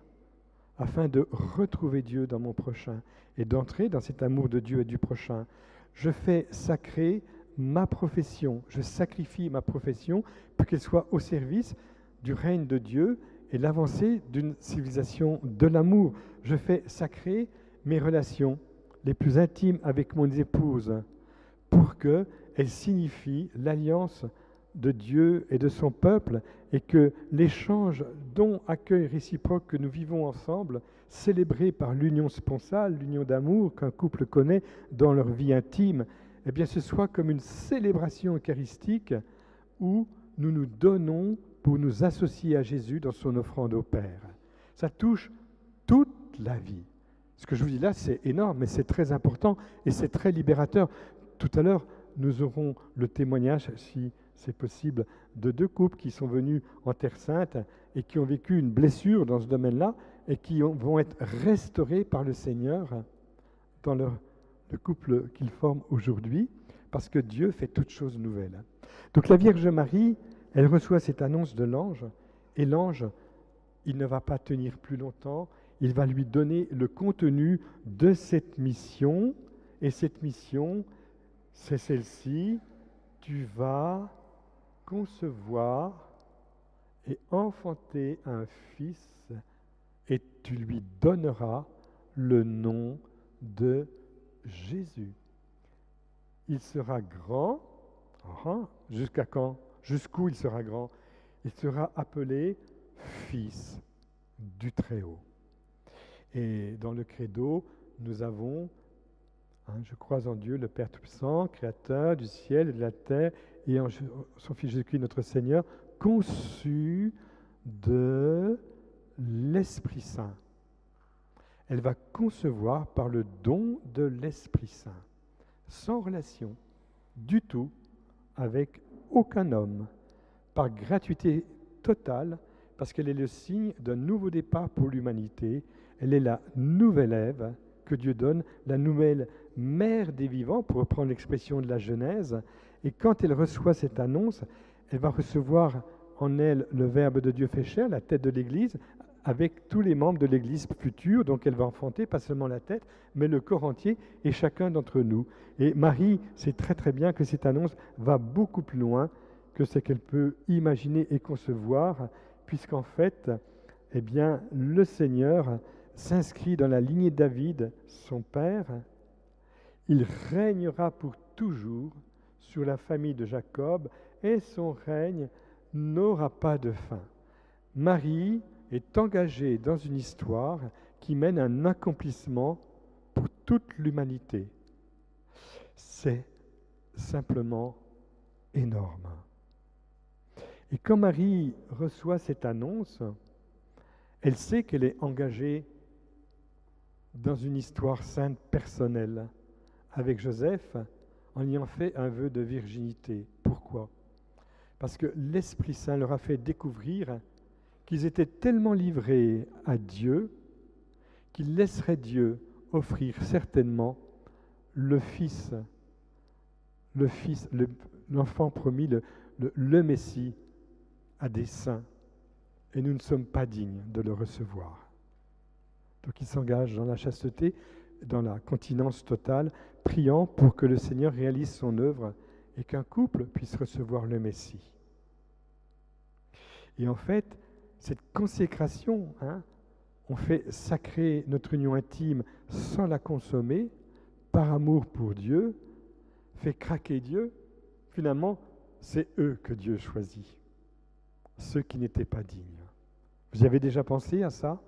afin de retrouver Dieu dans mon prochain et d'entrer dans cet amour de Dieu et du prochain. Je fais sacrer ma profession, je sacrifie ma profession pour qu'elle soit au service du règne de Dieu et l'avancée d'une civilisation de l'amour. Je fais sacrer mes relations les plus intimes avec mon épouse pour qu'elles signifient l'alliance de Dieu et de son peuple et que l'échange, don, accueil réciproque que nous vivons ensemble, célébré par l'union sponsale, l'union d'amour qu'un couple connaît dans leur vie intime, eh bien ce soit comme une célébration eucharistique où nous nous donnons pour nous associer à Jésus dans son offrande au Père. Ça touche toute la vie. Ce que je vous dis là, c'est énorme, mais c'est très important et c'est très libérateur. Tout à l'heure, nous aurons le témoignage, si c'est possible, de 2 couples qui sont venus en Terre Sainte et qui ont vécu une blessure dans ce domaine-là et qui vont être restaurés par le Seigneur dans le couple qu'ils forment aujourd'hui, parce que Dieu fait toutes choses nouvelles. Donc la Vierge Marie, elle reçoit cette annonce de l'ange, et l'ange, il ne va pas tenir plus longtemps, il va lui donner le contenu de cette mission, et cette mission, c'est celle-ci: tu vas concevoir et enfanter un fils, et tu lui donneras le nom de Jésus. Il sera grand. Jusqu'à quand? Jusqu'où il sera grand? Il sera appelé Fils du Très-Haut. Et dans le credo, nous avons je crois en Dieu, le Père Tout-Puissant, Créateur du ciel et de la terre, et en son Fils Jésus-Christ notre Seigneur, conçu de l'Esprit Saint. Elle va concevoir par le don de l'Esprit Saint, sans relation du tout avec aucun homme, par gratuité totale, parce qu'elle est le signe d'un nouveau départ pour l'humanité. Elle est la nouvelle Ève que Dieu donne, la nouvelle mère des vivants, pour reprendre l'expression de la Genèse. Et quand elle reçoit cette annonce, elle va recevoir en elle le Verbe de Dieu fait chair, la tête de l'Église, avec tous les membres de l'Église future. Donc elle va enfanter pas seulement la tête, mais le corps entier et chacun d'entre nous. Et Marie sait très très bien que cette annonce va beaucoup plus loin que ce qu'elle peut imaginer et concevoir, puisqu'en fait, eh bien, le Seigneur s'inscrit dans la lignée de David, son père. Il régnera pour toujours sur la famille de Jacob, et son règne n'aura pas de fin. Marie est engagée dans une histoire qui mène à un accomplissement pour toute l'humanité. C'est simplement énorme. Et quand Marie reçoit cette annonce, elle sait qu'elle est engagée dans une histoire sainte personnelle avec Joseph, en ayant fait un vœu de virginité. Pourquoi? Parce que l'Esprit Saint leur a fait découvrir qu'ils étaient tellement livrés à Dieu qu'ils laisseraient Dieu offrir certainement le Fils, l'enfant promis, le Messie, à des saints. Et nous ne sommes pas dignes de le recevoir. Donc ils s'engagent dans la chasteté, dans la continence totale, priant pour que le Seigneur réalise son œuvre et qu'un couple puisse recevoir le Messie. Et en fait, cette consécration, on fait sacrer notre union intime sans la consommer, par amour pour Dieu, fait craquer Dieu. Finalement, c'est eux que Dieu choisit, ceux qui n'étaient pas dignes. Vous y avez déjà pensé à ça?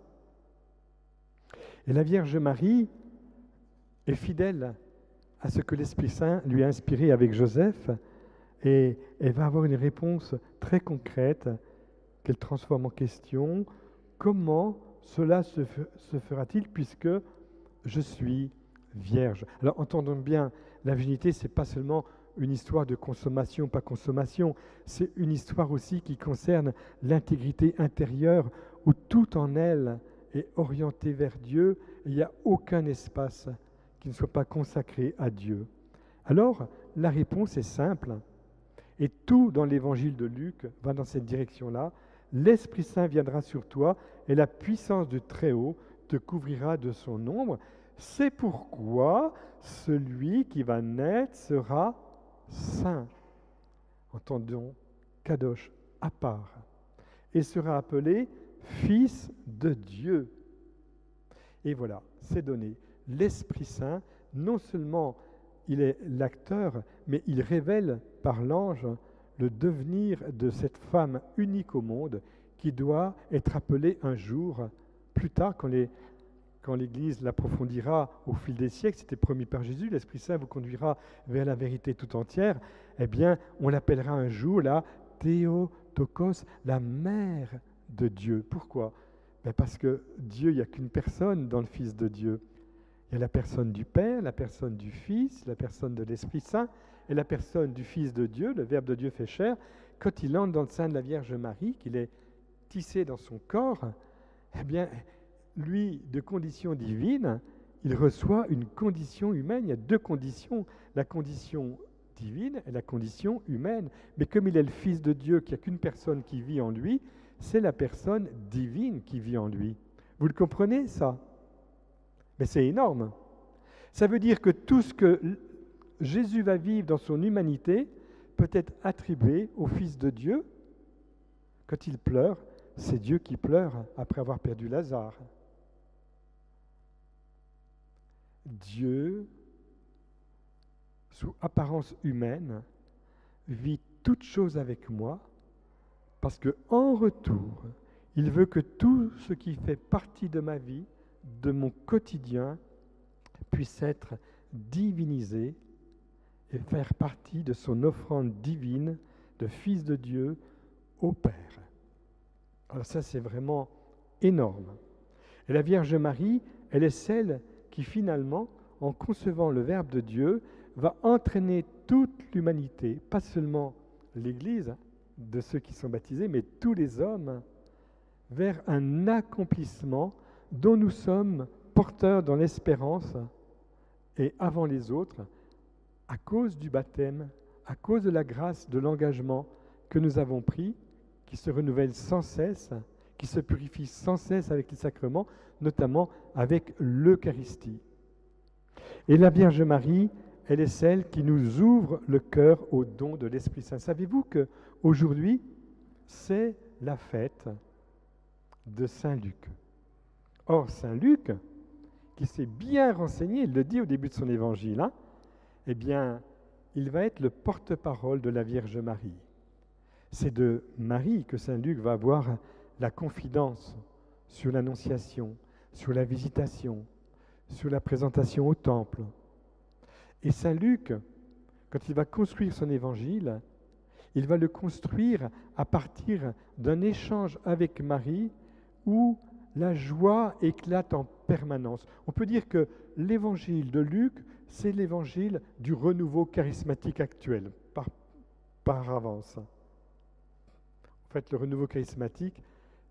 Et la Vierge Marie est fidèle à ce que l'Esprit Saint lui a inspiré avec Joseph, et elle va avoir une réponse très concrète qu'elle transforme en question. Comment cela se fera-t-il puisque je suis vierge? Alors entendons bien, la virginité, ce n'est pas seulement une histoire de consommation, pas consommation, c'est une histoire aussi qui concerne l'intégrité intérieure, où tout en elle est orienté vers Dieu, et il n'y a aucun espace qui ne soit pas consacré à Dieu. Alors, la réponse est simple, et tout dans l'évangile de Luc va dans cette direction-là. L'Esprit Saint viendra sur toi, et la puissance du Très-Haut te couvrira de son ombre. C'est pourquoi celui qui va naître sera saint. Entendons, kadosh, à part, et sera appelé Fils de Dieu. Et voilà, c'est donné. L'Esprit Saint, non seulement il est l'acteur, mais il révèle par l'ange le devenir de cette femme unique au monde qui doit être appelée un jour, plus tard, quand l'Église l'approfondira au fil des siècles, c'était promis par Jésus, l'Esprit Saint vous conduira vers la vérité tout entière, eh bien, on l'appellera un jour la Théotokos, la mère de Dieu. Pourquoi? Parce que Dieu, il n'y a qu'une personne dans le Fils de Dieu. Il y a la personne du Père, la personne du Fils, la personne de l'Esprit Saint, et la personne du Fils de Dieu, le Verbe de Dieu fait chair. Quand il entre dans le sein de la Vierge Marie, qu'il est tissé dans son corps, eh bien, lui, de condition divine, il reçoit une condition humaine. Il y a deux conditions. La condition divine et la condition humaine. Mais comme il est le Fils de Dieu, qu'il n'y a qu'une personne qui vit en lui, c'est la personne divine qui vit en lui. Vous le comprenez, ça? Mais c'est énorme. Ça veut dire que tout ce que Jésus va vivre dans son humanité peut être attribué au Fils de Dieu. Quand il pleure, c'est Dieu qui pleure après avoir perdu Lazare. Dieu, sous apparence humaine, vit toute chose avec moi parce que en retour, il veut que tout ce qui fait partie de ma vie, de mon quotidien, puisse être divinisé et faire partie de son offrande divine de Fils de Dieu au Père. Alors ça, c'est vraiment énorme. Et la Vierge Marie, elle est celle qui finalement, en concevant le Verbe de Dieu, va entraîner toute l'humanité, pas seulement l'Église de ceux qui sont baptisés, mais tous les hommes, vers un accomplissement dont nous sommes porteurs dans l'espérance et avant les autres, à cause du baptême, à cause de la grâce, de l'engagement que nous avons pris, qui se renouvelle sans cesse, qui se purifie sans cesse avec les sacrements, notamment avec l'Eucharistie. Et la Vierge Marie, elle est celle qui nous ouvre le cœur au don de l'Esprit Saint. Savez-vous qu'aujourd'hui, c'est la fête de Saint Luc. Or, Saint Luc, qui s'est bien renseigné, il le dit au début de son évangile, eh bien, il va être le porte-parole de la Vierge Marie. C'est de Marie que Saint Luc va avoir la confidence sur l'Annonciation, sur la Visitation, sur la présentation au Temple. Et Saint Luc, quand il va construire son évangile, il va le construire à partir d'un échange avec Marie où la joie éclate en permanence. On peut dire que l'évangile de Luc, c'est l'évangile du renouveau charismatique actuel, par avance. En fait, le renouveau charismatique,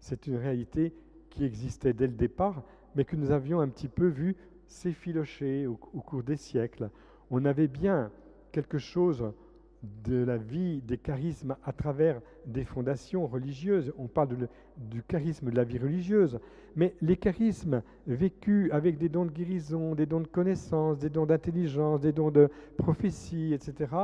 c'est une réalité qui existait dès le départ, mais que nous avions un petit peu vu s'effilocher au cours des siècles. On avait bien quelque chose de la vie des charismes à travers des fondations religieuses. On parle du charisme de la vie religieuse, mais les charismes vécus avec des dons de guérison, des dons de connaissance, des dons d'intelligence, des dons de prophétie, etc.,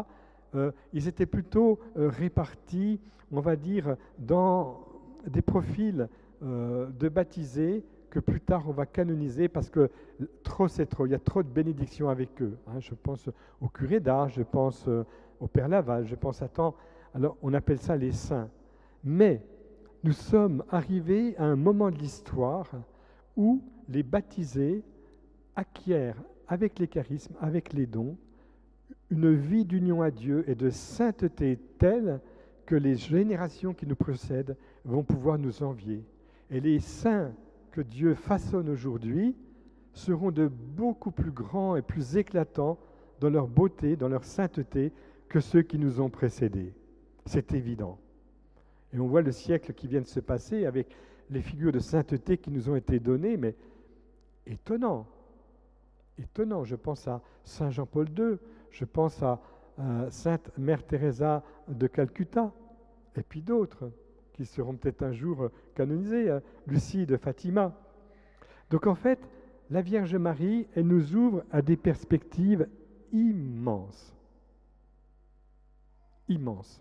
ils étaient plutôt répartis, on va dire, dans des profils de baptisés que plus tard on va canoniser parce que trop c'est trop, il y a trop de bénédictions avec eux. Je pense au curé d'Ars, je pense au Père Laval, je pense à tant. Alors on appelle ça les saints. Mais nous sommes arrivés à un moment de l'histoire où les baptisés acquièrent avec les charismes, avec les dons, une vie d'union à Dieu et de sainteté telle que les générations qui nous précèdent vont pouvoir nous envier. Et les saints que Dieu façonne aujourd'hui seront de beaucoup plus grands et plus éclatants dans leur beauté, dans leur sainteté, que ceux qui nous ont précédés. C'est évident. Et on voit le siècle qui vient de se passer avec les figures de sainteté qui nous ont été données, mais étonnant. Étonnant. Je pense à Saint Jean-Paul II, je pense à Sainte Mère Teresa de Calcutta, et puis d'autres qui seront peut-être un jour canonisés, Lucie de Fatima. Donc en fait, la Vierge Marie, elle nous ouvre à des perspectives immenses. Immenses.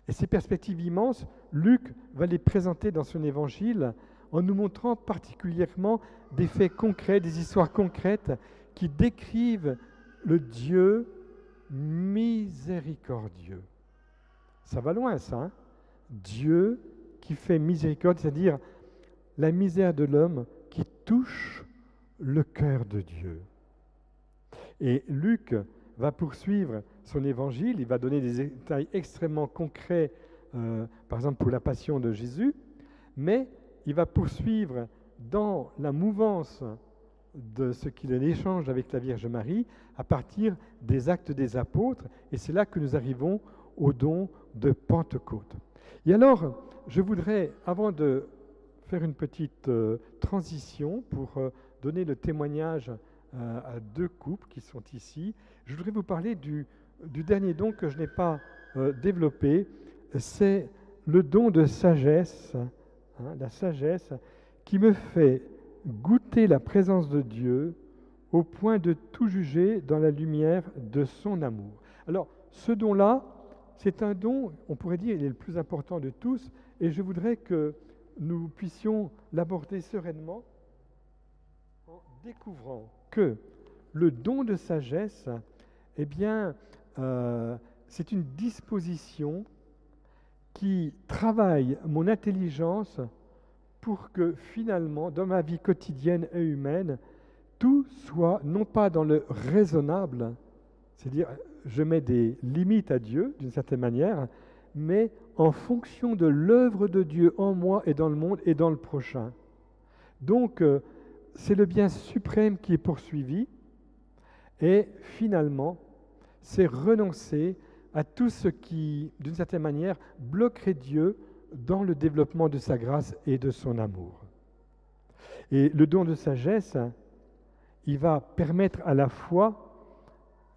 Et ces perspectives immenses, Luc va les présenter dans son évangile en nous montrant particulièrement des faits concrets, des histoires concrètes qui décrivent le Dieu miséricordieux. Ça va loin, ça, hein? Dieu qui fait miséricorde, c'est-à-dire la misère de l'homme qui touche le cœur de Dieu. Et Luc va poursuivre son évangile, il va donner des détails extrêmement concrets, par exemple pour la passion de Jésus, mais il va poursuivre dans la mouvance de ce qu'il échange avec la Vierge Marie à partir des actes des apôtres, et c'est là que nous arrivons au don de Pentecôte. Et alors, je voudrais, avant de faire une petite transition pour donner le témoignage à deux couples qui sont ici, je voudrais vous parler du du dernier don que je n'ai pas développé, c'est le don de sagesse, la sagesse qui me fait goûter la présence de Dieu au point de tout juger dans la lumière de son amour. Alors, ce don-là, c'est un don, on pourrait dire, il est le plus important de tous, et je voudrais que nous puissions l'aborder sereinement en découvrant que le don de sagesse, eh bien, c'est une disposition qui travaille mon intelligence pour que finalement, dans ma vie quotidienne et humaine, tout soit non pas dans le raisonnable, c'est-à-dire je mets des limites à Dieu d'une certaine manière, mais en fonction de l'œuvre de Dieu en moi et dans le monde et dans le prochain. Donc, c'est le bien suprême qui est poursuivi et finalement, c'est renoncer à tout ce qui, d'une certaine manière, bloquerait Dieu dans le développement de sa grâce et de son amour. Et le don de sagesse, il va permettre à la fois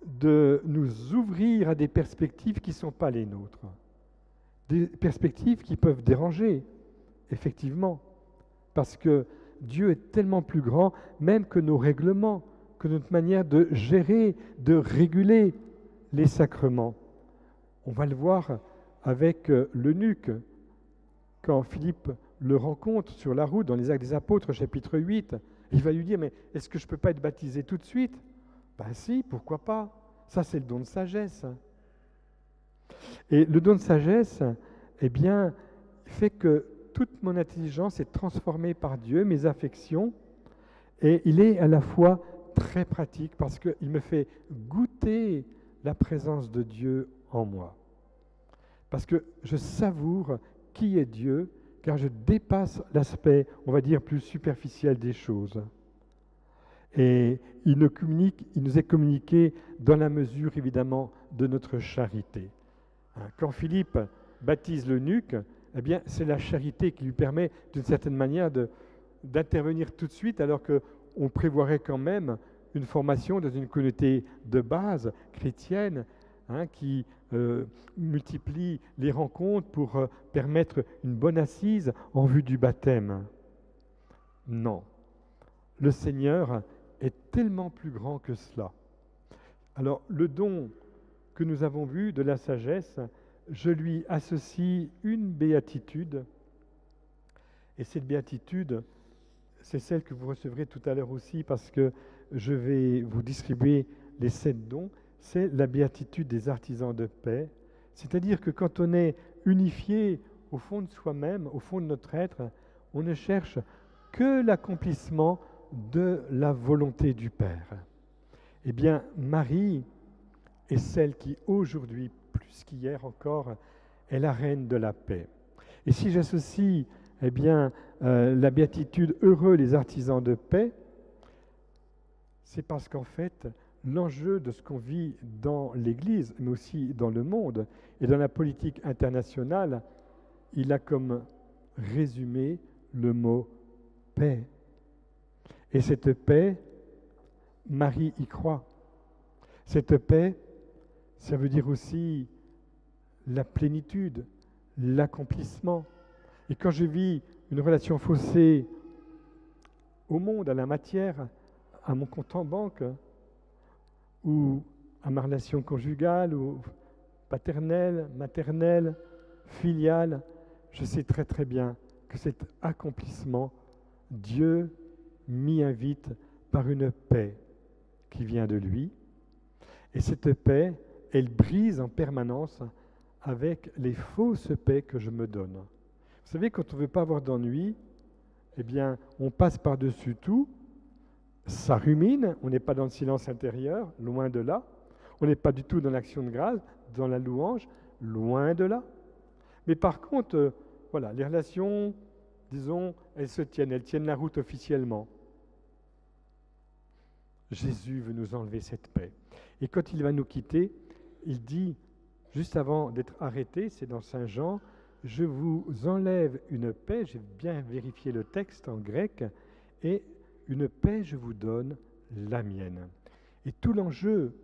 de nous ouvrir à des perspectives qui ne sont pas les nôtres. Des perspectives qui peuvent déranger, effectivement, parce que Dieu est tellement plus grand, même que nos règlements, que notre manière de gérer, de réguler les sacrements. On va le voir avec l'eunuque, quand Philippe le rencontre sur la route dans les Actes des Apôtres, chapitre 8, il va lui dire, mais est-ce que je ne peux pas être baptisé tout de suite? Ben si, pourquoi pas? Ça, c'est le don de sagesse. Et le don de sagesse, eh bien, fait que toute mon intelligence est transformée par Dieu, mes affections, et il est à la fois très pratique parce qu'il me fait goûter la présence de Dieu en moi. Parce que je savoure qui est Dieu, car je dépasse l'aspect, on va dire, plus superficiel des choses. Et il nous est communiqué dans la mesure, évidemment, de notre charité. Quand Philippe baptise l'eunuque, eh bien, c'est la charité qui lui permet, d'une certaine manière, d'intervenir tout de suite, alors qu'on prévoirait quand même une formation dans une communauté de base chrétienne, qui multiplie les rencontres pour permettre une bonne assise en vue du baptême. Non, le Seigneur est tellement plus grand que cela. Alors, le don que nous avons vu de la sagesse, je lui associe une béatitude, et cette béatitude, c'est celle que vous recevrez tout à l'heure aussi, parce que je vais vous distribuer les 7 dons, c'est la béatitude des artisans de paix, c'est-à-dire que quand on est unifié au fond de soi-même, au fond de notre être, on ne cherche que l'accomplissement de la volonté du Père. Eh bien, Marie est celle qui, aujourd'hui, plus qu'hier encore, est la reine de la paix. Et si j'associe, eh bien, la béatitude « Heureux les artisans de paix », c'est parce qu'en fait, l'enjeu de ce qu'on vit dans l'Église, mais aussi dans le monde et dans la politique internationale, il a comme résumé le mot « paix ». Et cette paix, Marie y croit. Cette paix, ça veut dire aussi la plénitude, l'accomplissement. Et quand je vis une relation faussée au monde, à la matière, à mon compte en banque, ou à ma relation conjugale, ou paternelle, maternelle, filiale, je sais très très bien que cet accomplissement, Dieu m'y invite par une paix qui vient de lui. Et cette paix, elle brise en permanence avec les fausses paix que je me donne. Vous savez, quand on ne veut pas avoir d'ennui, eh bien, on passe par-dessus tout, ça rumine, on n'est pas dans le silence intérieur, loin de là. On n'est pas du tout dans l'action de grâce, dans la louange, loin de là. Mais par contre, voilà, les relations, disons, elles tiennent la route officiellement. Jésus veut nous enlever cette paix. Et quand il va nous quitter, il dit, juste avant d'être arrêté, c'est dans Saint Jean, « Je vous enlève une paix », j'ai bien vérifié le texte en grec, et « une paix je vous donne, la mienne ». Et tout l'enjeu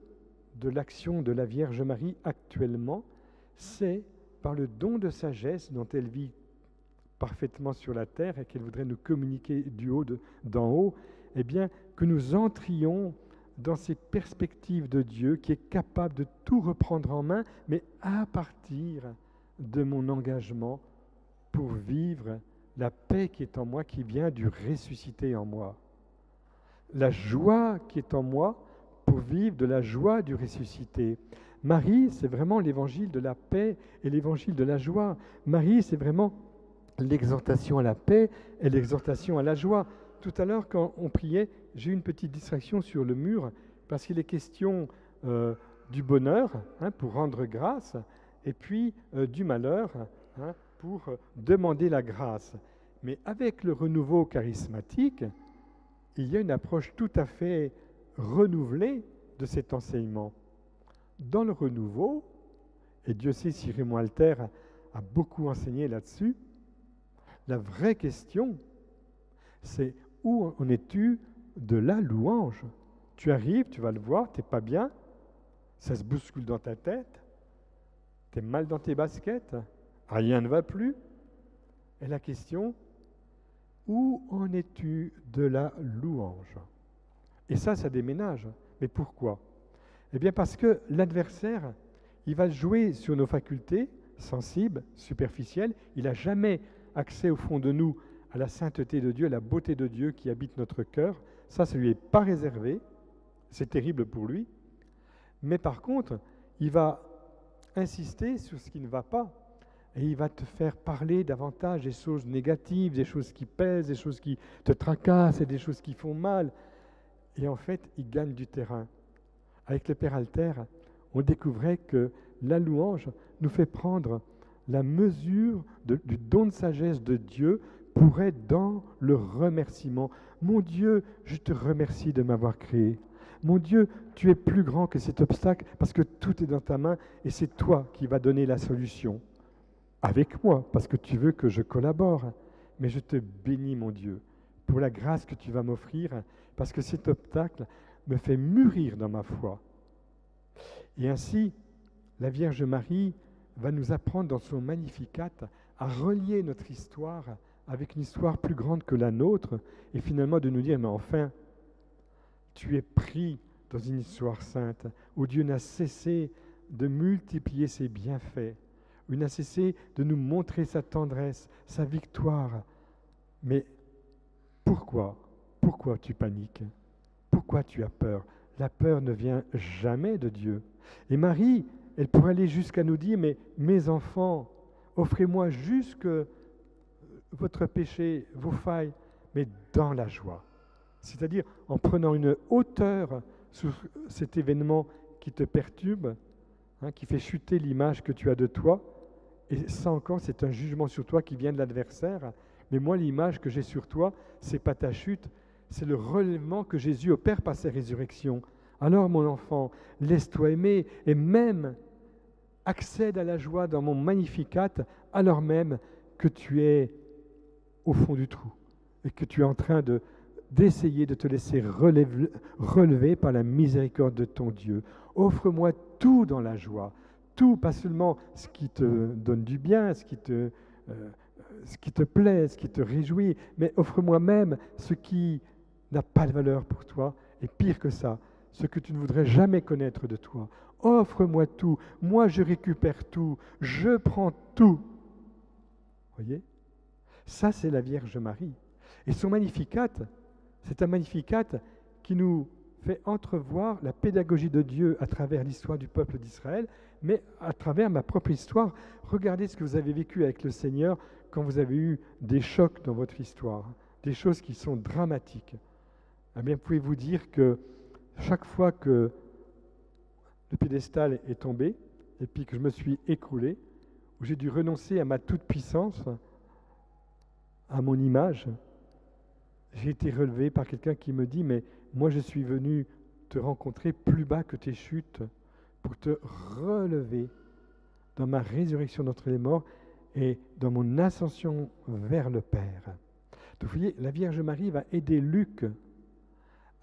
de l'action de la Vierge Marie actuellement, c'est par le don de sagesse dont elle vit parfaitement sur la terre et qu'elle voudrait nous communiquer d'en haut, eh bien, que nous entrions dans ces perspectives de Dieu qui est capable de tout reprendre en main, mais à partir de mon engagement pour vivre la paix qui est en moi, qui vient du ressuscité en moi. La joie qui est en moi pour vivre de la joie du ressuscité. Marie, c'est vraiment l'évangile de la paix et l'évangile de la joie. Marie, c'est vraiment l'exhortation à la paix et l'exhortation à la joie. Tout à l'heure, quand on priait, j'ai eu une petite distraction sur le mur parce qu'il est question du bonheur, pour rendre grâce, et puis du malheur, pour demander la grâce. Mais avec le renouveau charismatique, il y a une approche tout à fait renouvelée de cet enseignement. Dans le renouveau, et Dieu sait si Raymond Alter a beaucoup enseigné là-dessus, la vraie question, c'est où en es-tu de la louange? Tu arrives, tu vas le voir, tu n'es pas bien, ça se bouscule dans ta tête, tu es mal dans tes baskets, rien ne va plus. Et la question, où en es-tu de la louange? Et ça déménage. Mais pourquoi? Eh bien parce que l'adversaire, il va jouer sur nos facultés sensibles, superficielles. Il n'a jamais accès au fond de nous à la sainteté de Dieu, à la beauté de Dieu qui habite notre cœur. Ça ne lui est pas réservé. C'est terrible pour lui. Mais par contre, il va insister sur ce qui ne va pas. Et il va te faire parler davantage des choses négatives, des choses qui pèsent, des choses qui te tracassent et des choses qui font mal. Et en fait, il gagne du terrain. Avec le Père Alter, on découvrait que la louange nous fait prendre la mesure du don de sagesse de Dieu pour être dans le remerciement. Mon Dieu, je te remercie de m'avoir créé. Mon Dieu, tu es plus grand que cet obstacle parce que tout est dans ta main et c'est toi qui vas donner la solution. Avec moi, parce que tu veux que je collabore. Mais je te bénis, mon Dieu, pour la grâce que tu vas m'offrir, parce que cet obstacle me fait mûrir dans ma foi. Et ainsi, la Vierge Marie va nous apprendre dans son Magnificat à relier notre histoire avec une histoire plus grande que la nôtre, et finalement de nous dire, mais enfin, tu es pris dans une histoire sainte, où Dieu n'a cessé de multiplier ses bienfaits, où il n'a cessé de nous montrer sa tendresse, sa victoire. Mais pourquoi tu paniques? Pourquoi tu as peur? La peur ne vient jamais de Dieu. Et Marie, elle pourrait aller jusqu'à nous dire, mais mes enfants, offrez-moi jusque votre péché, vos failles, mais dans la joie. C'est-à-dire en prenant une hauteur sur cet événement qui te perturbe, qui fait chuter l'image que tu as de toi. Et ça encore, c'est un jugement sur toi qui vient de l'adversaire. Mais moi, l'image que j'ai sur toi, c'est pas ta chute, c'est le relèvement que Jésus opère par sa résurrection. Alors, mon enfant, laisse-toi aimer et même accède à la joie dans mon Magnificat, alors même que tu es au fond du trou et que tu es en train d'essayer de te laisser relever par la miséricorde de ton Dieu. Offre-moi tout dans la joie, tout, pas seulement ce qui te donne du bien, ce qui te plaît, ce qui te réjouit, mais offre-moi même ce qui n'a pas de valeur pour toi, et pire que ça, ce que tu ne voudrais jamais connaître de toi. Offre-moi tout, moi je récupère tout, je prends tout. Voyez? Ça, c'est la Vierge Marie. Et son Magnificat, c'est un Magnificat qui nous fait entrevoir la pédagogie de Dieu à travers l'histoire du peuple d'Israël, mais à travers ma propre histoire. Regardez ce que vous avez vécu avec le Seigneur quand vous avez eu des chocs dans votre histoire, des choses qui sont dramatiques. Eh bien, pouvez-vous dire que chaque fois que le piédestal est tombé, et puis que je me suis écroulé, où j'ai dû renoncer à ma toute-puissance, à mon image, j'ai été relevé par quelqu'un qui me dit, mais moi je suis venu te rencontrer plus bas que tes chutes pour te relever dans ma résurrection d'entre les morts et dans mon ascension vers le Père. Donc vous voyez, la Vierge Marie va aider Luc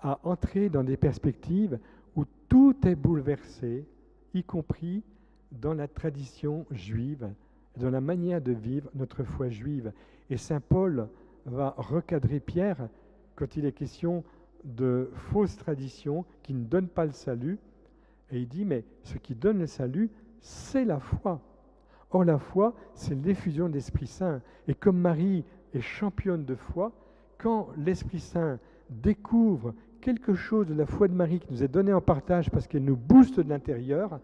à entrer dans des perspectives où tout est bouleversé, y compris dans la tradition juive, dans la manière de vivre notre foi juive. Et saint Paul va recadrer Pierre quand il est question de fausses traditions qui ne donnent pas le salut. Et il dit, mais ce qui donne le salut, c'est la foi. Or, la foi, c'est l'effusion de l'Esprit Saint. Et comme Marie est championne de foi, quand l'Esprit Saint découvre quelque chose de la foi de Marie qui nous est donnée en partage parce qu'elle nous booste de l'intérieur,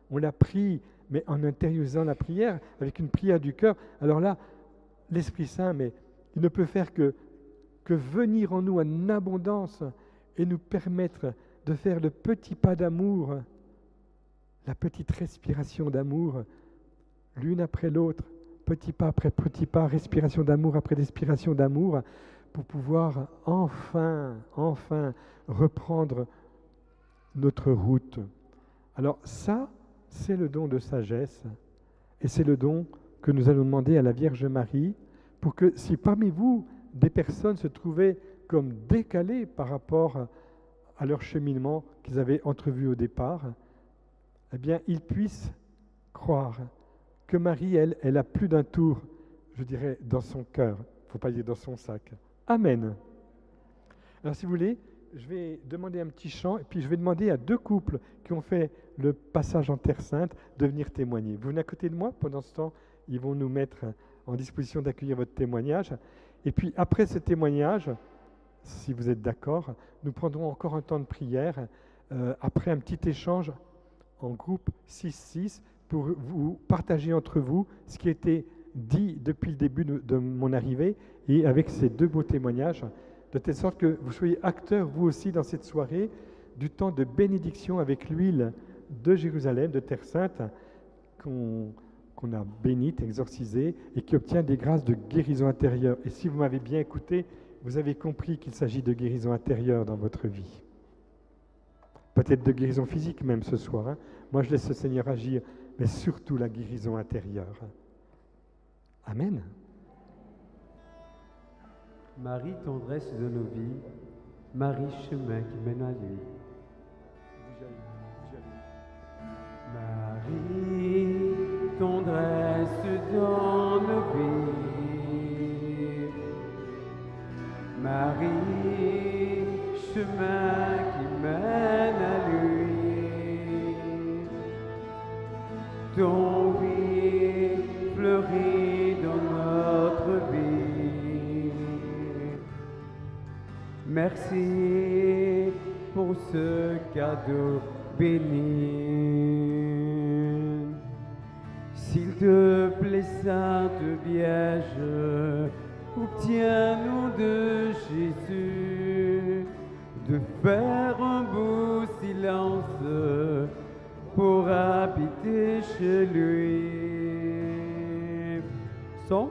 on l'a pris, mais en intériorisant la prière, avec une prière du cœur, alors là, l'Esprit Saint, mais il ne peut faire que venir en nous en abondance et nous permettre de faire le petit pas d'amour, la petite respiration d'amour, l'une après l'autre, petit pas après petit pas, respiration d'amour après respiration d'amour, pour pouvoir enfin reprendre notre route. Alors ça, c'est le don de sagesse, et c'est le don que nous allons demander à la Vierge Marie, pour que si parmi vous, des personnes se trouvaient comme décalées par rapport à leur cheminement qu'ils avaient entrevu au départ, eh bien, ils puissent croire que Marie, elle a plus d'un tour, je dirais, dans son cœur. Il ne faut pas dire dans son sac. Amen. Alors, si vous voulez, je vais demander un petit chant, et puis je vais demander à 2 couples qui ont fait le passage en Terre Sainte de venir témoigner. Vous venez à côté de moi, pendant ce temps, ils vont nous mettre en disposition d'accueillir votre témoignage. Et puis, après ce témoignage, si vous êtes d'accord, nous prendrons encore un temps de prière, après un petit échange en groupe 6-6, pour vous partager entre vous ce qui a été dit depuis le début de mon arrivée, et avec ces 2 beaux témoignages, de telle sorte que vous soyez acteurs, vous aussi, dans cette soirée, du temps de bénédiction avec l'huile de Jérusalem, de Terre Sainte, qu'on a bénite, exorcisée, et qui obtient des grâces de guérison intérieure. Et si vous m'avez bien écouté, vous avez compris qu'il s'agit de guérison intérieure dans votre vie. Peut-être de guérison physique même ce soir. Hein. Moi, je laisse le Seigneur agir, mais surtout la guérison intérieure. Amen. Marie, tendresse de nos vies, Marie, chemin qui mène à lui. Marie, tendresse dans nos vies, Marie, chemin qui mène à lui, ton oui fleurit dans notre vie. Merci pour ce cadeau béni. S'il te plaît, Sainte Vierge, obtiens-nous de Jésus de faire un beau silence pour habiter chez lui. Son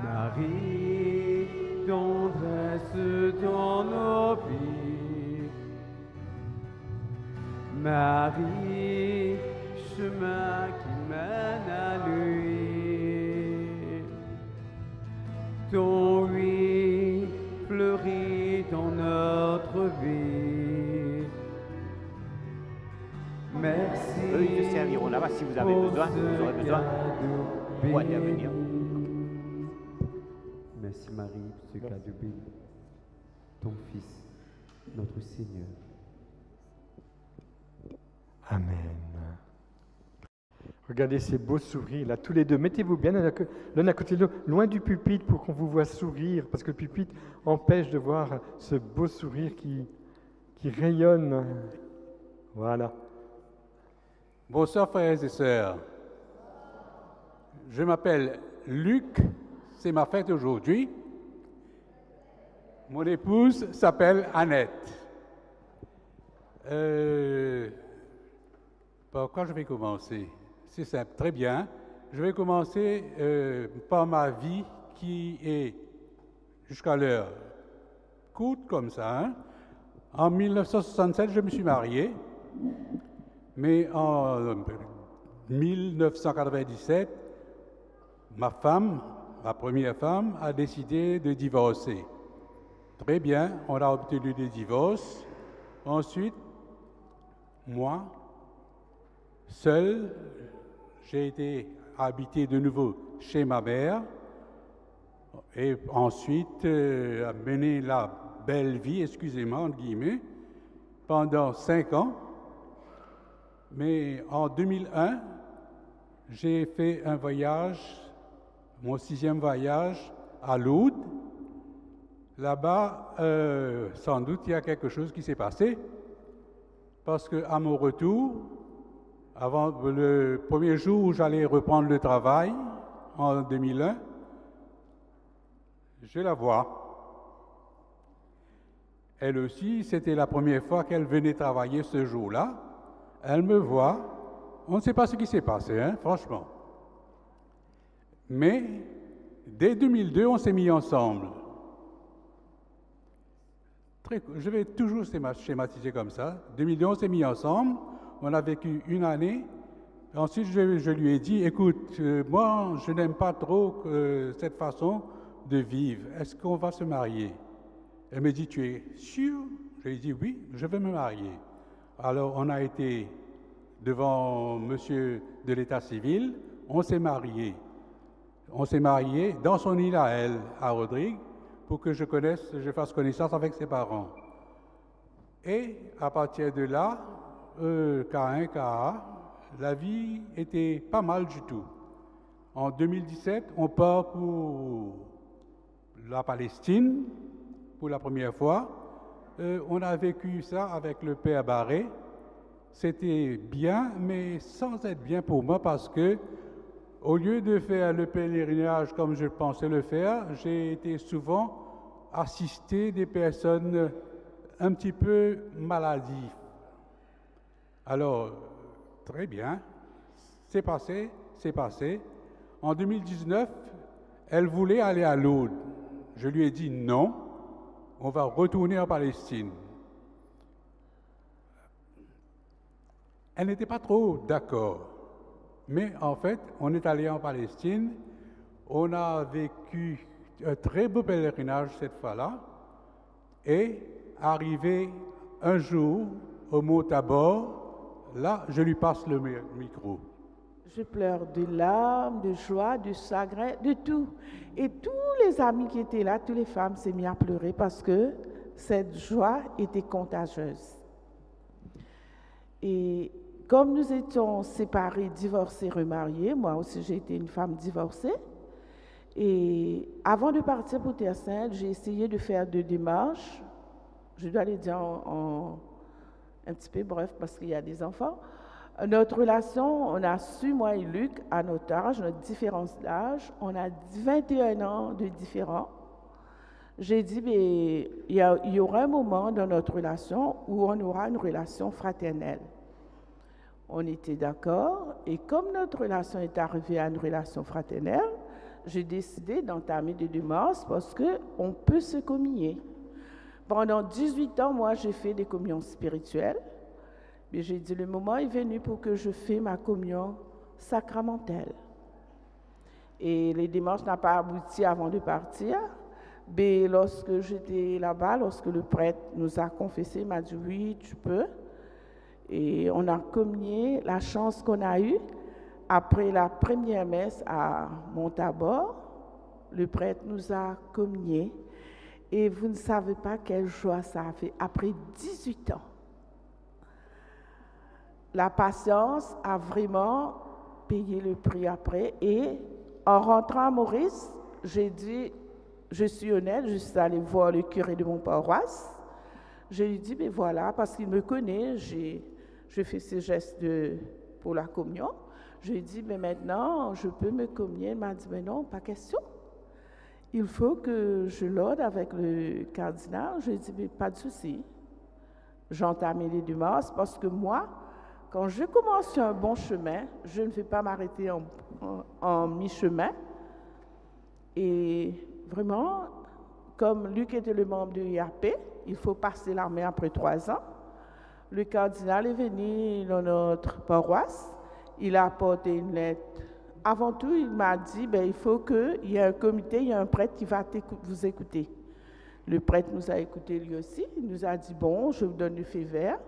Marie, tendresse dans nos vies, Marie, chemin qui mène à lui, ton oui fleurit dans notre vie. Merci. Eux, ils te serviront là-bas si vous avez besoin, vous aurez besoin. Pour intervenir. Merci Marie pour ce cadeau béni. Ton Fils, notre Seigneur. Amen. Regardez ces beaux sourires là, tous les deux. Mettez-vous bien l'un à côté de l'autre, loin du pupitre pour qu'on vous voit sourire, parce que le pupitre empêche de voir ce beau sourire qui rayonne. Voilà. Bonsoir frères et sœurs. Je m'appelle Luc, c'est ma fête aujourd'hui. Mon épouse s'appelle Annette. Par quoi je vais commencer? C'est simple, très bien. Je vais commencer par ma vie qui est, jusqu'à l'heure, courte comme ça. Hein? En 1967, je me suis marié, mais en 1997, ma première femme, a décidé de divorcer. Très bien, on a obtenu le divorce. Ensuite, moi, seul, j'ai été habité de nouveau chez ma mère et ensuite mené la belle vie, excusez-moi, entre guillemets, pendant 5 ans. Mais en 2001, j'ai fait un voyage, mon 6e voyage à Lourdes. Là-bas, sans doute, il y a quelque chose qui s'est passé, parce qu'à mon retour, avant le premier jour où j'allais reprendre le travail, en 2001, je la vois. Elle aussi, c'était la première fois qu'elle venait travailler ce jour-là. Elle me voit. On ne sait pas ce qui s'est passé, hein, franchement. Mais dès 2002, on s'est mis ensemble. Je vais toujours schématiser comme ça. 2002, on s'est mis ensemble. On a vécu une année. Ensuite, je lui ai dit, écoute, moi, je n'aime pas trop cette façon de vivre. Est-ce qu'on va se marier? Elle me dit, tu es sûr? Je lui ai dit, oui, je veux me marier. Alors, on a été devant monsieur de l'état civil, on s'est mariés. On s'est mariés dans son île à elle, à Rodrigue, pour que je fasse connaissance avec ses parents. Et à partir de là, K1, KA, la vie était pas mal du tout. En 2017, on part pour la Palestine, pour la première fois. On a vécu ça avec le père Barré. C'était bien, mais sans être bien pour moi, parce que au lieu de faire le pèlerinage comme je pensais le faire, j'ai été souvent assisté des personnes un petit peu maladives. Alors, très bien, c'est passé. En 2019, elle voulait aller à Lourdes. Je lui ai dit non, on va retourner en Palestine. Elle n'était pas trop d'accord. Mais en fait, on est allé en Palestine, on a vécu un très beau pèlerinage cette fois-là, et arrivé un jour au mont Tabor, là, je lui passe le micro. Je pleure de larmes, de joie, de chagrin, de tout. Et tous les amis qui étaient là, toutes les femmes s'est mis à pleurer parce que cette joie était contagieuse. Et comme nous étions séparés, divorcés, remariés, moi aussi j'ai été une femme divorcée. Et avant de partir pour Terre Sainte, j'ai essayé de faire 2 démarches. Je dois les dire un petit peu bref parce qu'il y a des enfants. Notre relation, on a su, moi et Luc, à notre âge, notre différence d'âge, on a 21 ans de différence. J'ai dit, mais il y aura un moment dans notre relation où on aura une relation fraternelle. On était d'accord, et comme notre relation est arrivée à une relation fraternelle, j'ai décidé d'entamer des démarches parce qu'on peut se communier. Pendant 18 ans, moi, j'ai fait des communions spirituelles. Mais j'ai dit, le moment est venu pour que je fasse ma communion sacramentelle. Et les démarches n'ont pas abouti avant de partir. Mais lorsque j'étais là-bas, lorsque le prêtre nous a confessé, il m'a dit, oui, tu peux. Et on a communié. La chance qu'on a eue, après la première messe à Montabor, le prêtre nous a communié. Et vous ne savez pas quelle joie ça a fait après 18 ans. La patience a vraiment payé le prix après. Et en rentrant à Maurice, j'ai dit, je suis honnête, je suis allée voir le curé de mon paroisse. Je lui ai dit, mais voilà, parce qu'il me connaît, je fais ces gestes pour la communion. Je lui ai dit, mais maintenant, je peux me communier. Il m'a dit, mais non, pas question. Il faut que je l'orde avec le cardinal. Je lui ai dit, mais pas de souci. J'ai entamé les démarches parce que moi, quand je commence sur un bon chemin, je ne vais pas m'arrêter en mi-chemin. Et vraiment, comme Luc était le membre de l'IAP, il faut passer l'armée après 3 ans. Le cardinal est venu dans notre paroisse. Il a apporté une lettre. Avant tout, il m'a dit, il faut qu'il y ait un comité, il y a un prêtre qui va vous écouter. Le prêtre nous a écoutés lui aussi. Il nous a dit, bon, je vous donne le feu vert.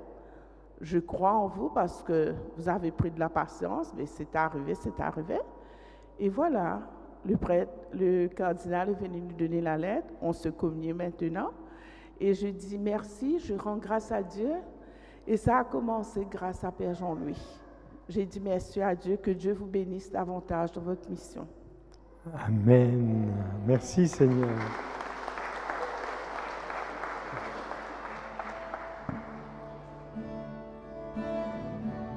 Je crois en vous parce que vous avez pris de la patience, mais c'est arrivé, c'est arrivé. Et voilà, le prêtre, le cardinal est venu nous donner la lettre, on se communie maintenant. Et je dis merci, je rends grâce à Dieu. Et ça a commencé grâce à Père Jean-Louis. J'ai dit merci à Dieu, que Dieu vous bénisse davantage dans votre mission. Amen. Merci Seigneur.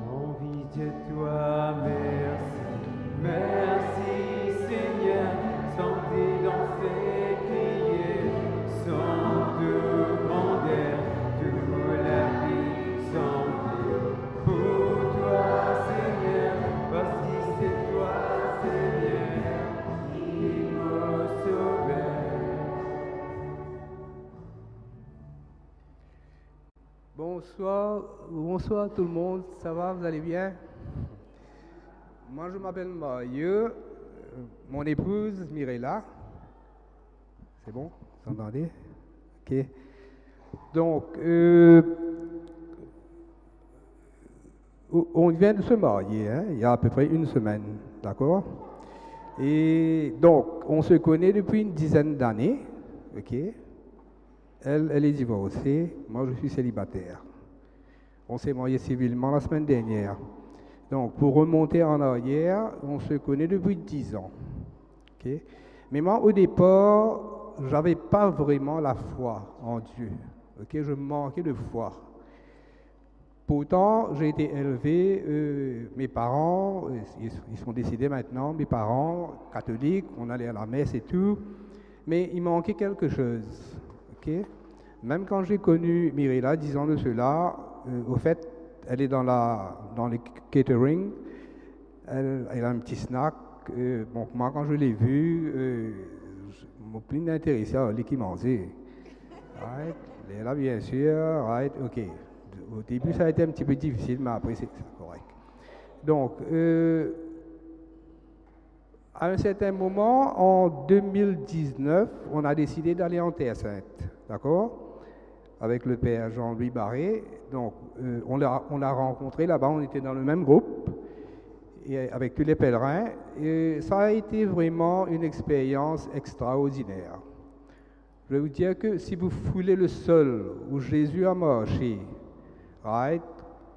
Mon vie de toi, merci, merci Seigneur, santé dans ces prières, sans de grandeur, toute la vie sans Dieu. Pour toi Seigneur, parce que c'est toi Seigneur, qui me sauveur. Bonsoir tout le monde, ça va, vous allez bien? Moi je m'appelle Mario, mon épouse Mirella. C'est bon, vous entendez? Ok. Donc, on vient de se marier, hein, il y a à peu près une semaine, d'accord? Et donc, on se connaît depuis une dizaine d'années, ok? Elle est divorcée, moi je suis célibataire. On s'est marié civilement la semaine dernière. Donc, pour remonter en arrière, on se connaît depuis 10 ans. Okay? Mais moi, au départ, je n'avais pas vraiment la foi en Dieu. Okay? Je manquais de foi. Pourtant, j'ai été élevé, mes parents, ils sont décédés maintenant, mes parents, catholiques, on allait à la messe et tout, mais il manquait quelque chose. Okay? Même quand j'ai connu Mirella, 10 ans de cela, au fait, elle est dans les catering, elle a un petit snack. Bon, moi, quand je l'ai vue, je m'ai plus intéressé à elle qui mangeait. Right? Elle est là, bien sûr, right? Ok. Au début, ça a été un petit peu difficile, mais après, c'est correct. Donc, à un certain moment, en 2019, on a décidé d'aller en Terre Sainte, d'accord? Avec le père Jean-Louis Barré. Donc, on l'a rencontré là-bas, on était dans le même groupe, et avec tous les pèlerins, et ça a été vraiment une expérience extraordinaire. Je vais vous dire que si vous foulez le sol où Jésus a marché, right,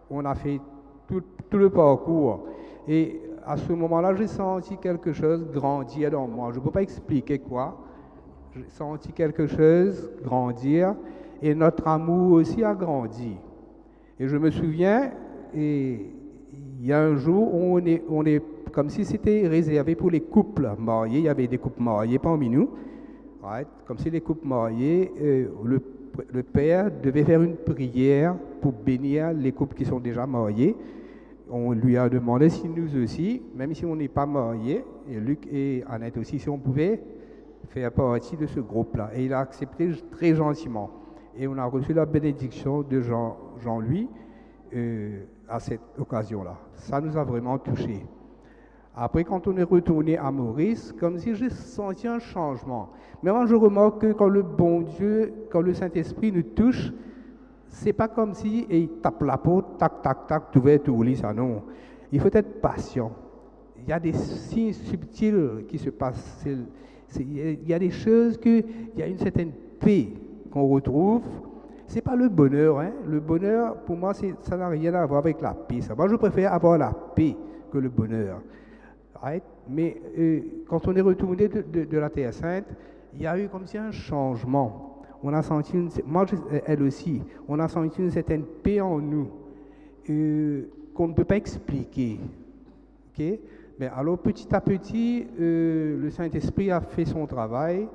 on a fait tout le parcours, et à ce moment-là, j'ai senti quelque chose grandir dans moi. Je ne peux pas expliquer quoi. J'ai senti quelque chose grandir, et notre amour aussi a grandi. Et je me souviens, et il y a un jour où on est comme si c'était réservé pour les couples mariés. Il y avait des couples mariés parmi nous, right? Comme si les couples mariés, le père devait faire une prière pour bénir les couples qui sont déjà mariés. On lui a demandé si nous aussi, même si on n'est pas mariés, et Luc et Annette aussi, si on pouvait faire partie de ce groupe-là. Et il a accepté très gentiment. Et on a reçu la bénédiction de Jean-Louis à cette occasion-là. Ça nous a vraiment touchés. Après, quand on est retourné à Maurice, comme si j'ai senti un changement. Mais moi, je remarque que quand le bon Dieu, quand le Saint-Esprit nous touche, c'est pas comme si il tape la porte, tac, tac, tac, tu vas tout lit, ça non. Il faut être patient. Il y a des signes subtils qui se passent. Il y a des choses il y a une certaine paix qu'on retrouve. C'est pas le bonheur, hein. Le bonheur, pour moi, ça n'a rien à voir avec la paix. Moi, je préfère avoir la paix que le bonheur. Right? Mais quand on est retourné de la Terre Sainte, il y a eu comme si un changement. On a senti, elle aussi, on a senti une certaine paix en nous qu'on ne peut pas expliquer. Okay? Mais alors, petit à petit, le Saint-Esprit a fait son travail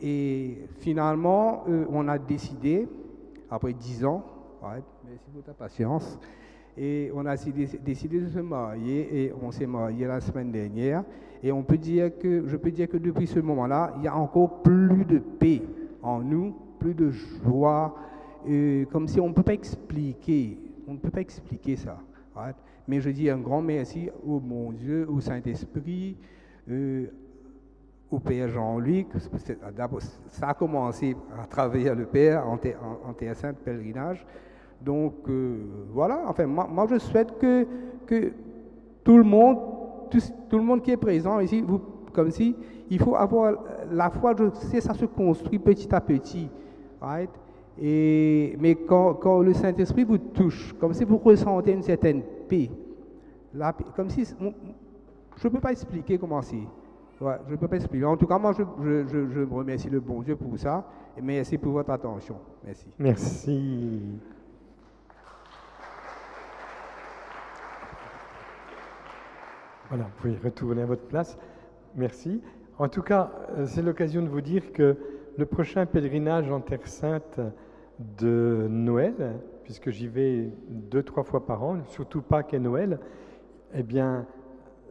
et finalement, on a décidé, après 10 ans, right, merci pour ta patience, et on a décidé de se marier et on s'est marié la semaine dernière. Et je peux dire que depuis ce moment-là, il y a encore plus de paix en nous, plus de joie, comme si on ne peut pas expliquer. On ne peut pas expliquer ça. Right? Mais je dis un grand merci au mon Dieu, au Saint-Esprit, au Père Jean-Luc. Ça a commencé à travers le Père en Terre Sainte pèlerinage. Donc voilà, enfin moi je souhaite que tout le monde qui est présent ici, comme si il faut avoir la foi, je sais, ça se construit petit à petit, right? Mais quand le Saint-Esprit vous touche, comme si vous ressentez une certaine paix, comme si, je ne peux pas expliquer comment c'est. Ouais, je ne peux pas expliquer. En tout cas, moi, je remercie le bon Dieu pour ça, et merci pour votre attention. Merci. Merci. Voilà, vous pouvez retourner à votre place. Merci. En tout cas, c'est l'occasion de vous dire que le prochain pèlerinage en Terre Sainte de Noël, puisque j'y vais 2-3 fois par an, surtout Pâques et Noël, eh bien,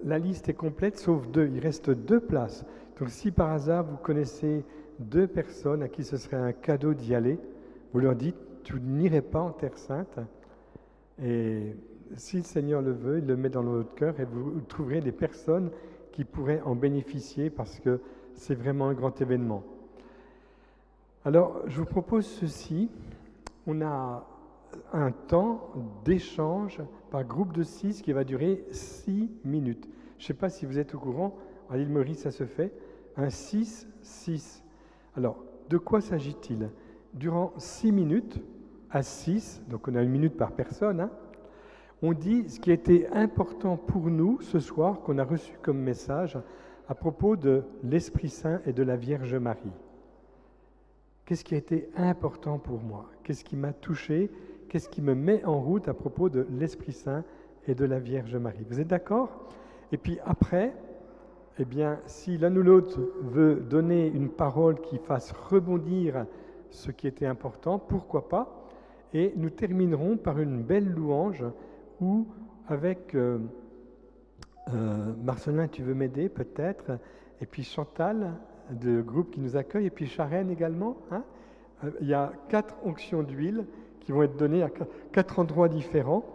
la liste est complète, sauf 2. Il reste 2 places. Donc, si par hasard, vous connaissez 2 personnes à qui ce serait un cadeau d'y aller, vous leur dites, tu n'irais pas en Terre Sainte. Et si le Seigneur le veut, il le met dans votre cœur et vous trouverez des personnes qui pourraient en bénéficier parce que c'est vraiment un grand événement. Alors, je vous propose ceci. On a un temps d'échange par groupe de 6 qui va durer 6 minutes. Je ne sais pas si vous êtes au courant, à l'île Maurice, ça se fait, un 6-6. Alors, de quoi s'agit-il? Durant 6 minutes, à 6, donc on a 1 minute par personne, hein, on dit ce qui a été important pour nous ce soir, qu'on a reçu comme message à propos de l'Esprit Saint et de la Vierge Marie. Qu'est-ce qui a été important pour moi? Qu'est-ce qui m'a touché? Qu'est-ce qui me met en route à propos de l'Esprit Saint et de la Vierge Marie? Vous êtes d'accord? Et puis après, eh bien, si l'un ou l'autre veut donner une parole qui fasse rebondir ce qui était important, pourquoi pas? Et nous terminerons par une belle louange où, avec Marcelin, tu veux m'aider peut-être, et puis Chantal, de groupe qui nous accueille, et puis Charène également. Hein, il y a 4 onctions d'huile qui vont être données à 4 endroits différents,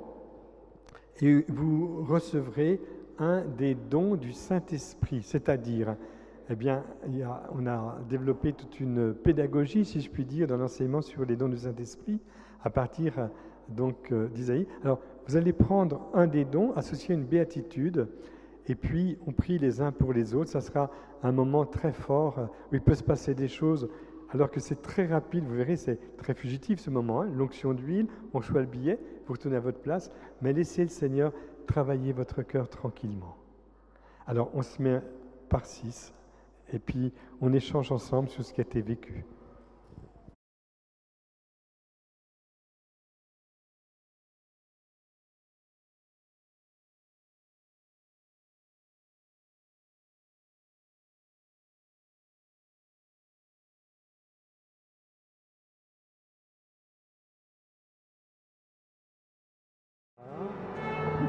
et vous recevrez un des dons du Saint-Esprit, c'est-à-dire, eh bien, on a développé toute une pédagogie, si je puis dire, dans l'enseignement sur les dons du Saint-Esprit, à partir donc d'Isaïe. Alors, vous allez prendre un des dons associé à une béatitude, et puis on prie les uns pour les autres. Ça sera un moment très fort où il peut se passer des choses, alors que c'est très rapide. Vous verrez, c'est très fugitif ce moment. Hein. L'onction d'huile, on choisit le billet, vous retournez à votre place, mais laissez le Seigneur travailler votre cœur tranquillement. Alors, on se met par 6, et puis on échange ensemble sur ce qui a été vécu.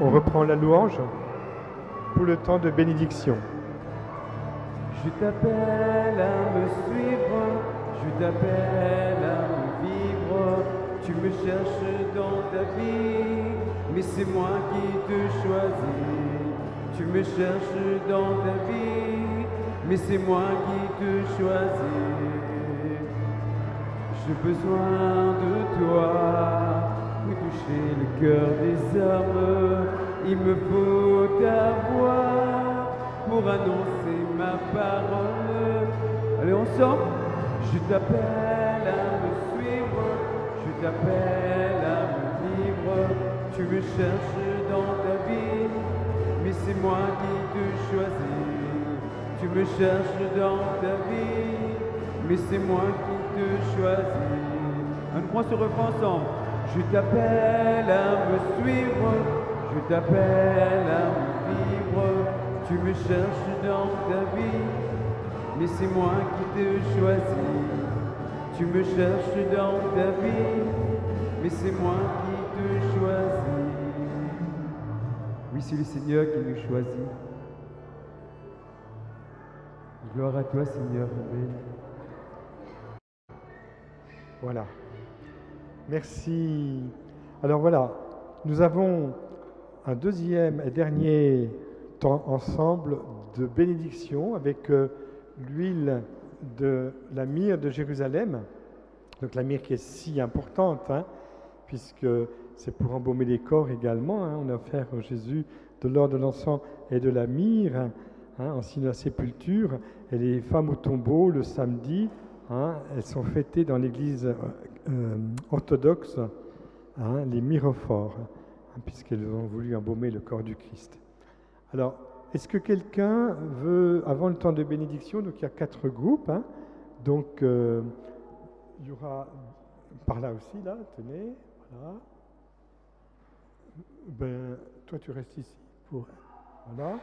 On reprend la louange pour le temps de bénédiction. Je t'appelle à me suivre, je t'appelle à me vivre. Tu me cherches dans ta vie, mais c'est moi qui te choisis. Tu me cherches dans ta vie, mais c'est moi qui te choisis. J'ai besoin de toi. Pour toucher le cœur des hommes, il me faut ta voix pour annoncer ma parole. Allez ensemble, je t'appelle à me suivre, je t'appelle à me vivre. Tu me cherches dans ta vie, mais c'est moi qui te choisis. Tu me cherches dans ta vie, mais c'est moi qui te choisis. On prend ce refrain ensemble. Je t'appelle à me suivre, je t'appelle à me vivre. Tu me cherches dans ta vie, mais c'est moi qui te choisis. Tu me cherches dans ta vie, mais c'est moi qui te choisis. Oui, c'est le Seigneur qui nous choisit. Gloire à toi, Seigneur. Amen. Voilà. Merci. Alors voilà, nous avons un deuxième et dernier temps ensemble de bénédiction avec l'huile de la myrrhe de Jérusalem. Donc la myrrhe qui est si importante, hein, puisque c'est pour embaumer les corps également. On a offert au Jésus de l'or, de l'encens et de la myrrhe, en signe de la sépulture. Et les femmes au tombeau, le samedi, elles sont fêtées dans l'église orthodoxe, les myrophores, puisqu'elles ont voulu embaumer le corps du Christ. Alors, est-ce que quelqu'un veut, avant le temps de bénédiction, donc il y a 4 groupes, donc il y aura par là aussi, là, tenez, voilà. Ben, toi tu restes ici pour, voilà.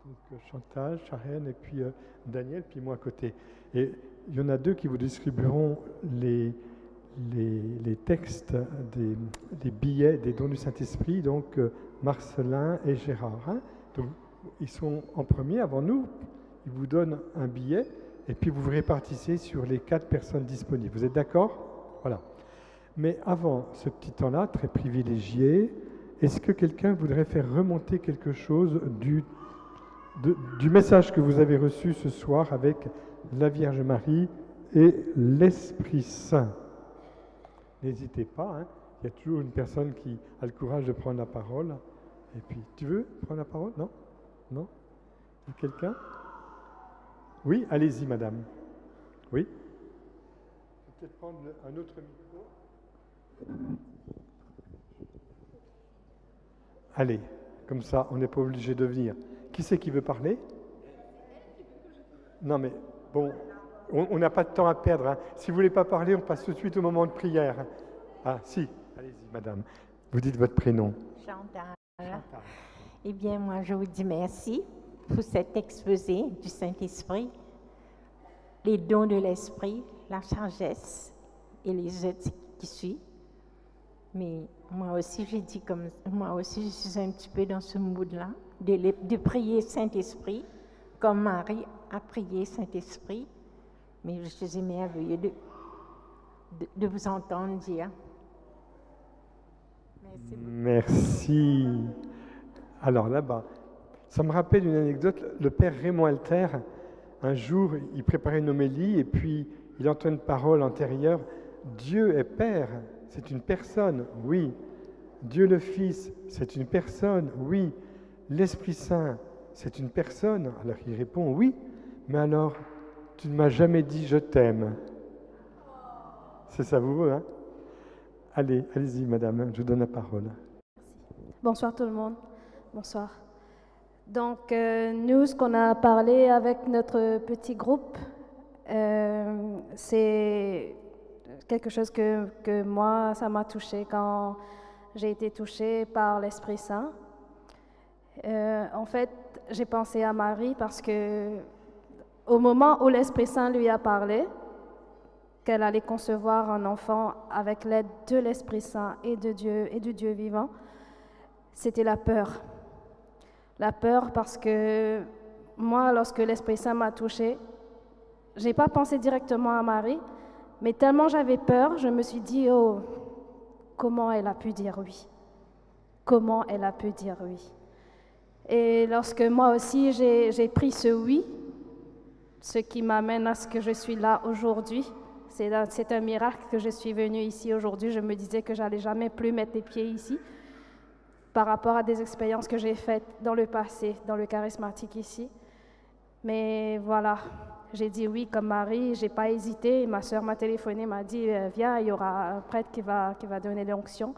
Donc Chantal, Charène et puis Daniel, puis moi à côté. Et il y en a 2 qui vous distribueront les textes des billets des dons du Saint-Esprit, donc Marcelin et Gérard. Donc, ils sont en premier avant nous, ils vous donnent un billet et puis vous vous répartissez sur les 4 personnes disponibles. Vous êtes d'accord? Voilà. Mais avant ce petit temps-là, très privilégié, est-ce que quelqu'un voudrait faire remonter quelque chose du message que vous avez reçu ce soir avec la Vierge Marie et l'Esprit Saint? N'hésitez pas, il y a toujours une personne qui a le courage de prendre la parole. Et puis, tu veux prendre la parole? Non? Non? Quelqu'un? Oui, allez-y, madame. Oui? Peut-être prendre un autre micro. Allez, comme ça, on n'est pas obligé de venir. Qui c'est qui veut parler? Non, mais bon, on n'a pas de temps à perdre. Si vous ne voulez pas parler, on passe tout de suite au moment de prière. Ah, si, allez-y, madame. Vous dites votre prénom. Chantal. Eh bien, moi, je vous dis merci pour cet exposé du Saint-Esprit, les dons de l'Esprit, la sagesse et les autres qui suivent. Mais moi aussi, je suis un petit peu dans ce mood-là, de prier Saint-Esprit, comme Marie a prié Saint-Esprit. Mais je suis émerveillée de vous entendre dire. Merci. Alors là-bas, ça me rappelle une anecdote. Le père Raymond Alter, un jour, il préparait une homélie et puis il entend une parole antérieure. Dieu est Père, c'est une personne, oui. Dieu le Fils, c'est une personne, oui. L'Esprit Saint, c'est une personne. Alors il répond, oui, mais alors, tu ne m'as jamais dit je t'aime. C'est savoureux, hein? Allez-y, madame, je vous donne la parole. Bonsoir tout le monde. Bonsoir. Donc, nous, ce qu'on a parlé avec notre petit groupe, c'est quelque chose que moi, ça m'a touché quand j'ai été touchée par l'Esprit Saint. En fait, j'ai pensé à Marie parce que au moment où l'Esprit Saint lui a parlé, qu'elle allait concevoir un enfant avec l'aide de l'Esprit Saint et de Dieu et du Dieu vivant, c'était la peur. La peur parce que moi, lorsque l'Esprit Saint m'a touchée, je n'ai pas pensé directement à Marie, mais tellement j'avais peur, je me suis dit, oh, comment elle a pu dire oui? Comment elle a pu dire oui? Et lorsque moi aussi j'ai pris ce oui, ce qui m'amène à ce que je suis là aujourd'hui, c'est un miracle que je suis venue ici aujourd'hui. Je me disais que j'allais jamais plus mettre les pieds ici par rapport à des expériences que j'ai faites dans le passé, dans le charismatique ici. Mais voilà, j'ai dit oui comme Marie, j'ai pas hésité. Ma sœur m'a téléphoné, m'a dit viens, il y aura un prêtre qui va donner l'onction.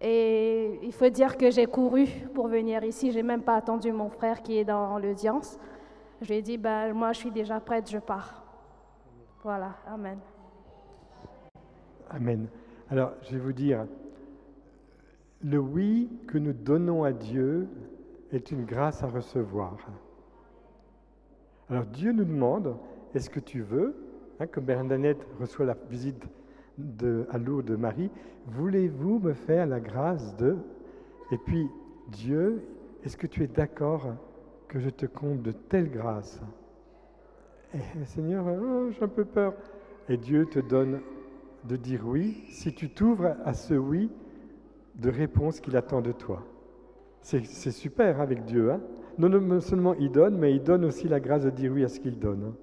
Et il faut dire que j'ai couru pour venir ici. J'ai même pas attendu mon frère qui est dans l'audience. Je lui ai dit moi je suis déjà prête, je pars. Voilà, amen. Amen. Alors, je vais vous dire, le oui que nous donnons à Dieu est une grâce à recevoir. Alors, Dieu nous demande, est-ce que tu veux, comme Bernadette reçoit la visite à Lourdes de Marie, voulez-vous me faire la grâce de... Et puis, Dieu, est-ce que tu es d'accord que je te comble de telle grâce? Et, Seigneur, j'ai un peu peur. Et Dieu te donne de dire oui, si tu t'ouvres à ce oui de réponse qu'il attend de toi. C'est super avec Dieu. Non seulement il donne, mais il donne aussi la grâce de dire oui à ce qu'il donne.